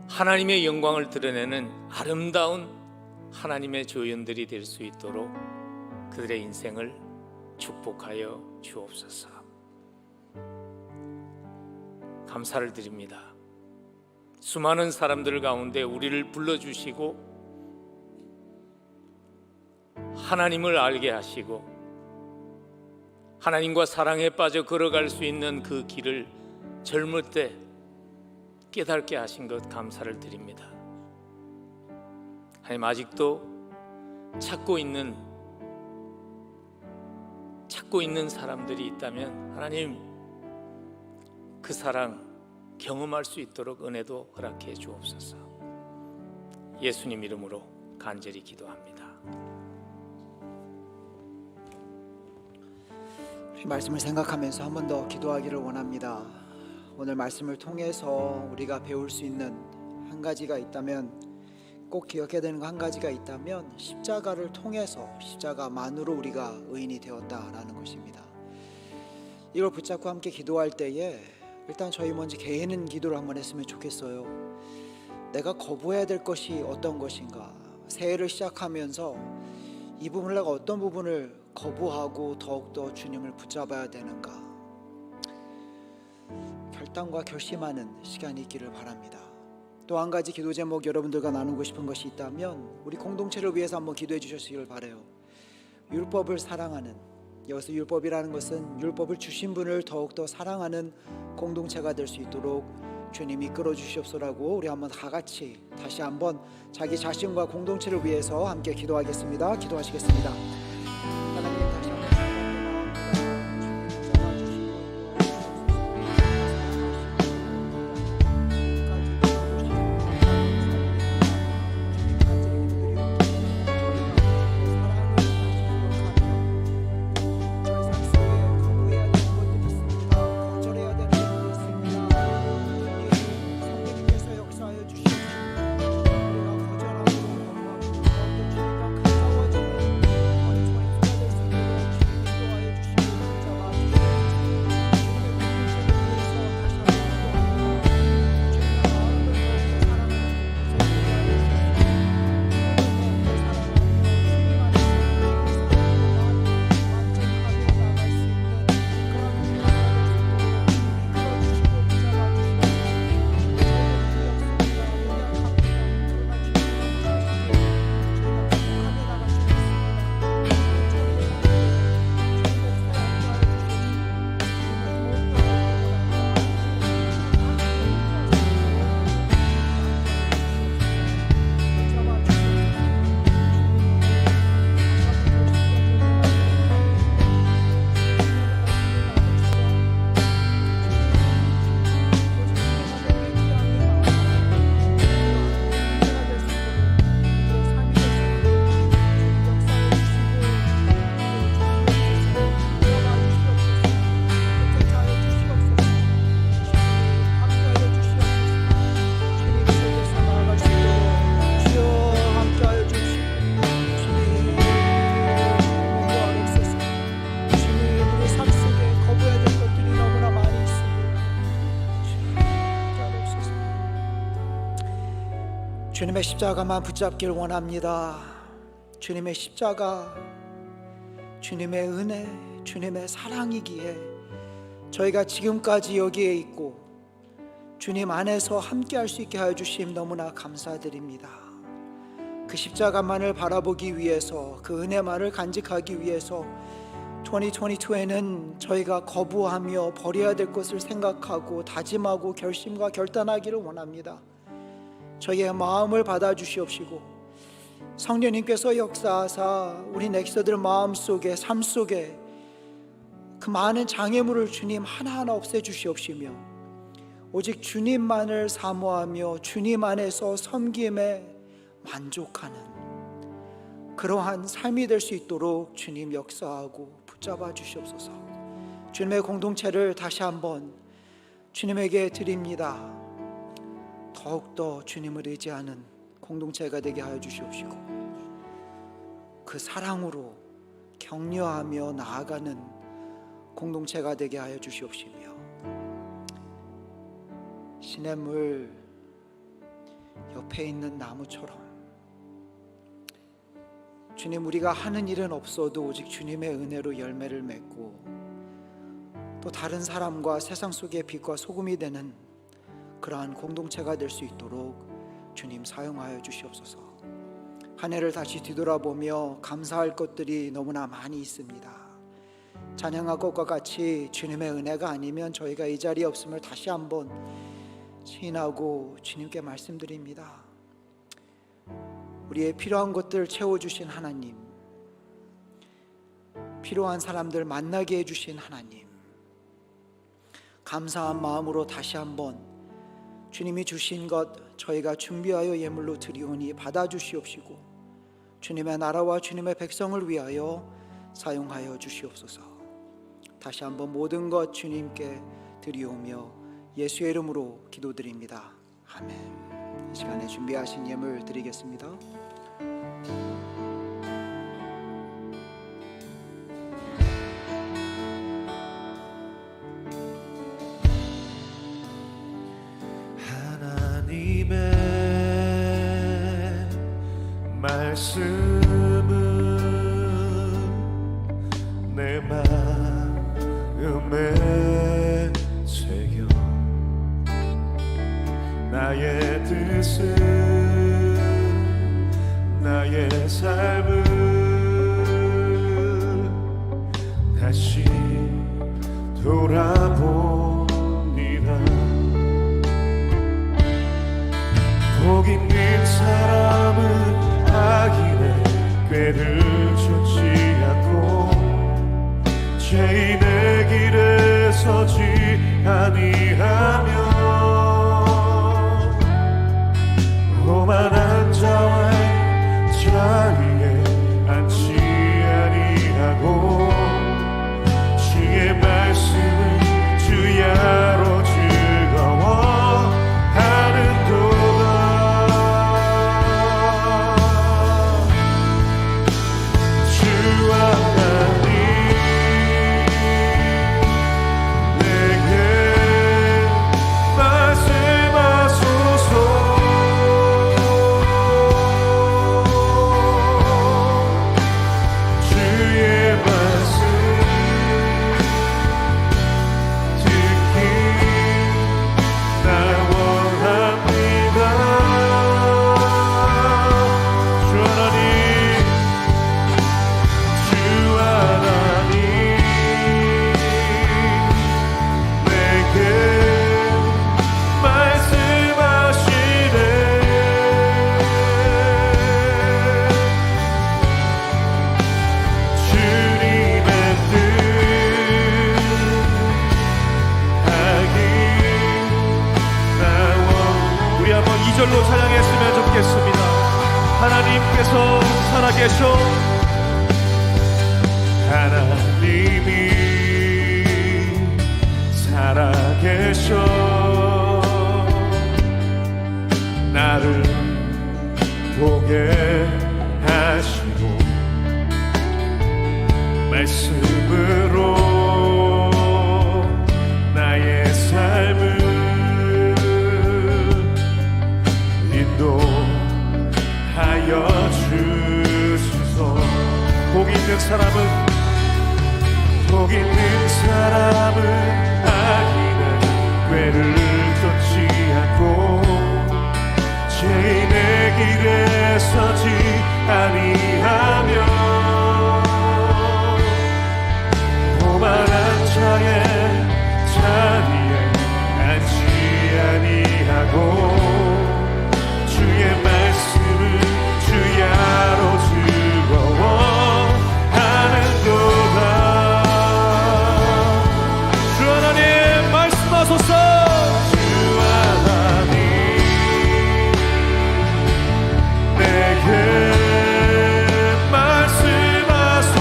하나님의 영광을 드러내는 아름다운 하나님의 조연들이 될 수 있도록 그들의 인생을 축복하여 주옵소서. 감사를 드립니다. 수많은 사람들 가운데 우리를 불러주시고 하나님을 알게 하시고 하나님과 사랑에 빠져 걸어갈 수 있는 그 길을 젊을 때 깨닫게 하신 것 감사를 드립니다. 하나님 아직도 찾고 있는 사람들이 있다면 하나님 그 사랑 경험할 수 있도록 은혜도 허락해 주옵소서. 예수님 이름으로 간절히 기도합니다. 말씀을 생각하면서 한 번 더 기도하기를 원합니다. 오늘 말씀을 통해서 우리가 배울 수 있는 한 가지가 있다면, 꼭 기억해야 되는 한 가지가 있다면 십자가를 통해서 십자가만으로 우리가 의인이 되었다라는 것입니다. 이걸 붙잡고 함께 기도할 때에 일단 저희 먼저 개인 기도를 한번 했으면 좋겠어요. 내가 거부해야 될 것이 어떤 것인가, 새해를 시작하면서 이 부분을 내가 어떤 부분을 거부하고 더욱더 주님을 붙잡아야 되는가, 결단과 결심하는 시간이 있기를 바랍니다. 또 한 가지 기도 제목 여러분들과 나누고 싶은 것이 있다면 우리 공동체를 위해서 한번 기도해 주셨기를 바라요. 율법을 사랑하는, 여기서 율법이라는 것은 율법을 주신 분을 더욱더 사랑하는 공동체가 될 수 있도록 주님이 이끌어 주시옵소라고 우리 한번 다 같이 다시 한번 자기 자신과 공동체를 위해서 함께 기도하겠습니다. 기도하시겠습니다. 하나님 다시 한번 주님의 십자가만 붙잡길 원합니다. 주님의 십자가, 주님의 은혜, 주님의 사랑이기에 저희가 지금까지 여기에 있고 주님 안에서 함께 할 수 있게 하여 주심 너무나 감사드립니다. 그 십자가만을 바라보기 위해서, 그 은혜만을 간직하기 위해서 2022에는 저희가 거부하며 버려야 될 것을 생각하고 다짐하고 결심과 결단하기를 원합니다. 저희의 마음을 받아주시옵시고 성령님께서 역사하사 우리 넥스터들 마음속에, 삶 속에 그 많은 장애물을 주님 하나하나 없애주시옵시며 오직 주님만을 사모하며 주님 안에서 섬김에 만족하는 그러한 삶이 될 수 있도록 주님 역사하고 붙잡아 주시옵소서. 주님의 공동체를 다시 한번 주님에게 드립니다. 더욱더 주님을 의지하는 공동체가 되게 하여 주시옵시고 그 사랑으로 격려하며 나아가는 공동체가 되게 하여 주시옵시며 시냇물 옆에 있는 나무처럼 주님, 우리가 하는 일은 없어도 오직 주님의 은혜로 열매를 맺고 또 다른 사람과 세상 속의 빛과 소금이 되는 그러한 공동체가 될 수 있도록 주님 사용하여 주시옵소서. 한 해를 다시 뒤돌아보며 감사할 것들이 너무나 많이 있습니다. 찬양할 것과 같이 주님의 은혜가 아니면 저희가 이 자리에 없음을 다시 한번 시인하고 주님께 말씀드립니다. 우리의 필요한 것들 채워주신 하나님, 필요한 사람들 만나게 해주신 하나님, 감사한 마음으로 다시 한번 주님이 주신 것 저희가 준비하여 예물로 드리오니 받아주시옵시고 주님의 나라와 주님의 백성을 위하여 사용하여 주시옵소서. 다시 한번 모든 것 주님께 드리오며 예수의 이름으로 기도드립니다. 아멘. 이 시간에 준비하신 예물 드리겠습니다. 하나님의 말씀은 내 마음에 새겨 나의 뜻은 나의 삶을 다시 돌아보리라. 복 있는 사람은 악인의 꾀를 쫓지 않고 죄인의 길에 서지 아니하며 오만한 자와의 자리에 앉지 아니하고 주의 말씀을 주야로 즐거워하는도다. 주와 하나님 내게 말씀하소서. 주의 말씀 듣기 나 원합니다. 주 하나님, 주 하나님 내게 말씀하시네. 주님의 뜻 하기 나와. 우리 한번 2절로 찬양했으면 좋겠습니다. 하나님께서 살아계셔. 하나님이 살아계셔. 나를 보게 하시고 말씀으로 나의 삶을 있는 사람은 복 있는 사람은 악인의 꾀를 쫓지 않고 죄인의 길에 서지 아니하며 오만한 자의 자리에 앉지 아니하고 주의 말씀을 주야로 즐거워하는도다. 주 하나님 말씀하소서. 주 하나님 내게 말씀하소서.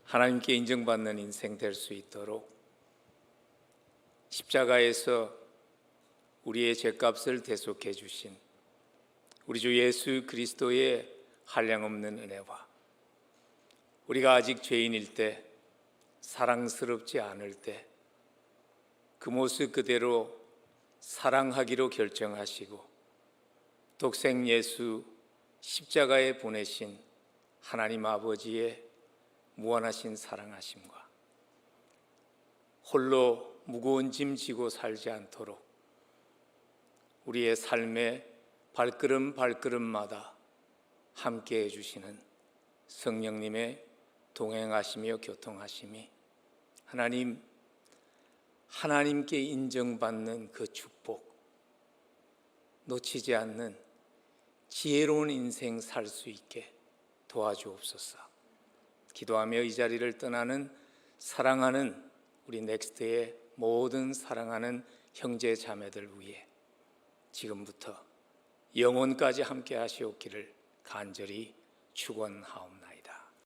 하나님께 인정받는 인생 될 수 있도록 십자가에서 우리의 죄값을 대속해 주신 우리 주 예수 그리스도의 한량없는 은혜와 우리가 아직 죄인일 때, 사랑스럽지 않을 때 그 모습 그대로 사랑하기로 결정하시고 독생 예수 십자가에 보내신 하나님 아버지의 무한하신 사랑하심과 홀로 무거운 짐 지고 살지 않도록 우리의 삶의 발걸음마다 함께 해주시는 성령님의 동행하시며 교통하심이 하나님께 인정받는 그 축복, 놓치지 않는 지혜로운 인생 살 수 있게 도와주옵소서. 기도하며 이 자리를 떠나는 사랑하는 우리 넥스트의 모든 사랑하는 형제 자매들 위해 지금부터 영혼까지 함께 하시옵기를 간절히 축원하옵나이다.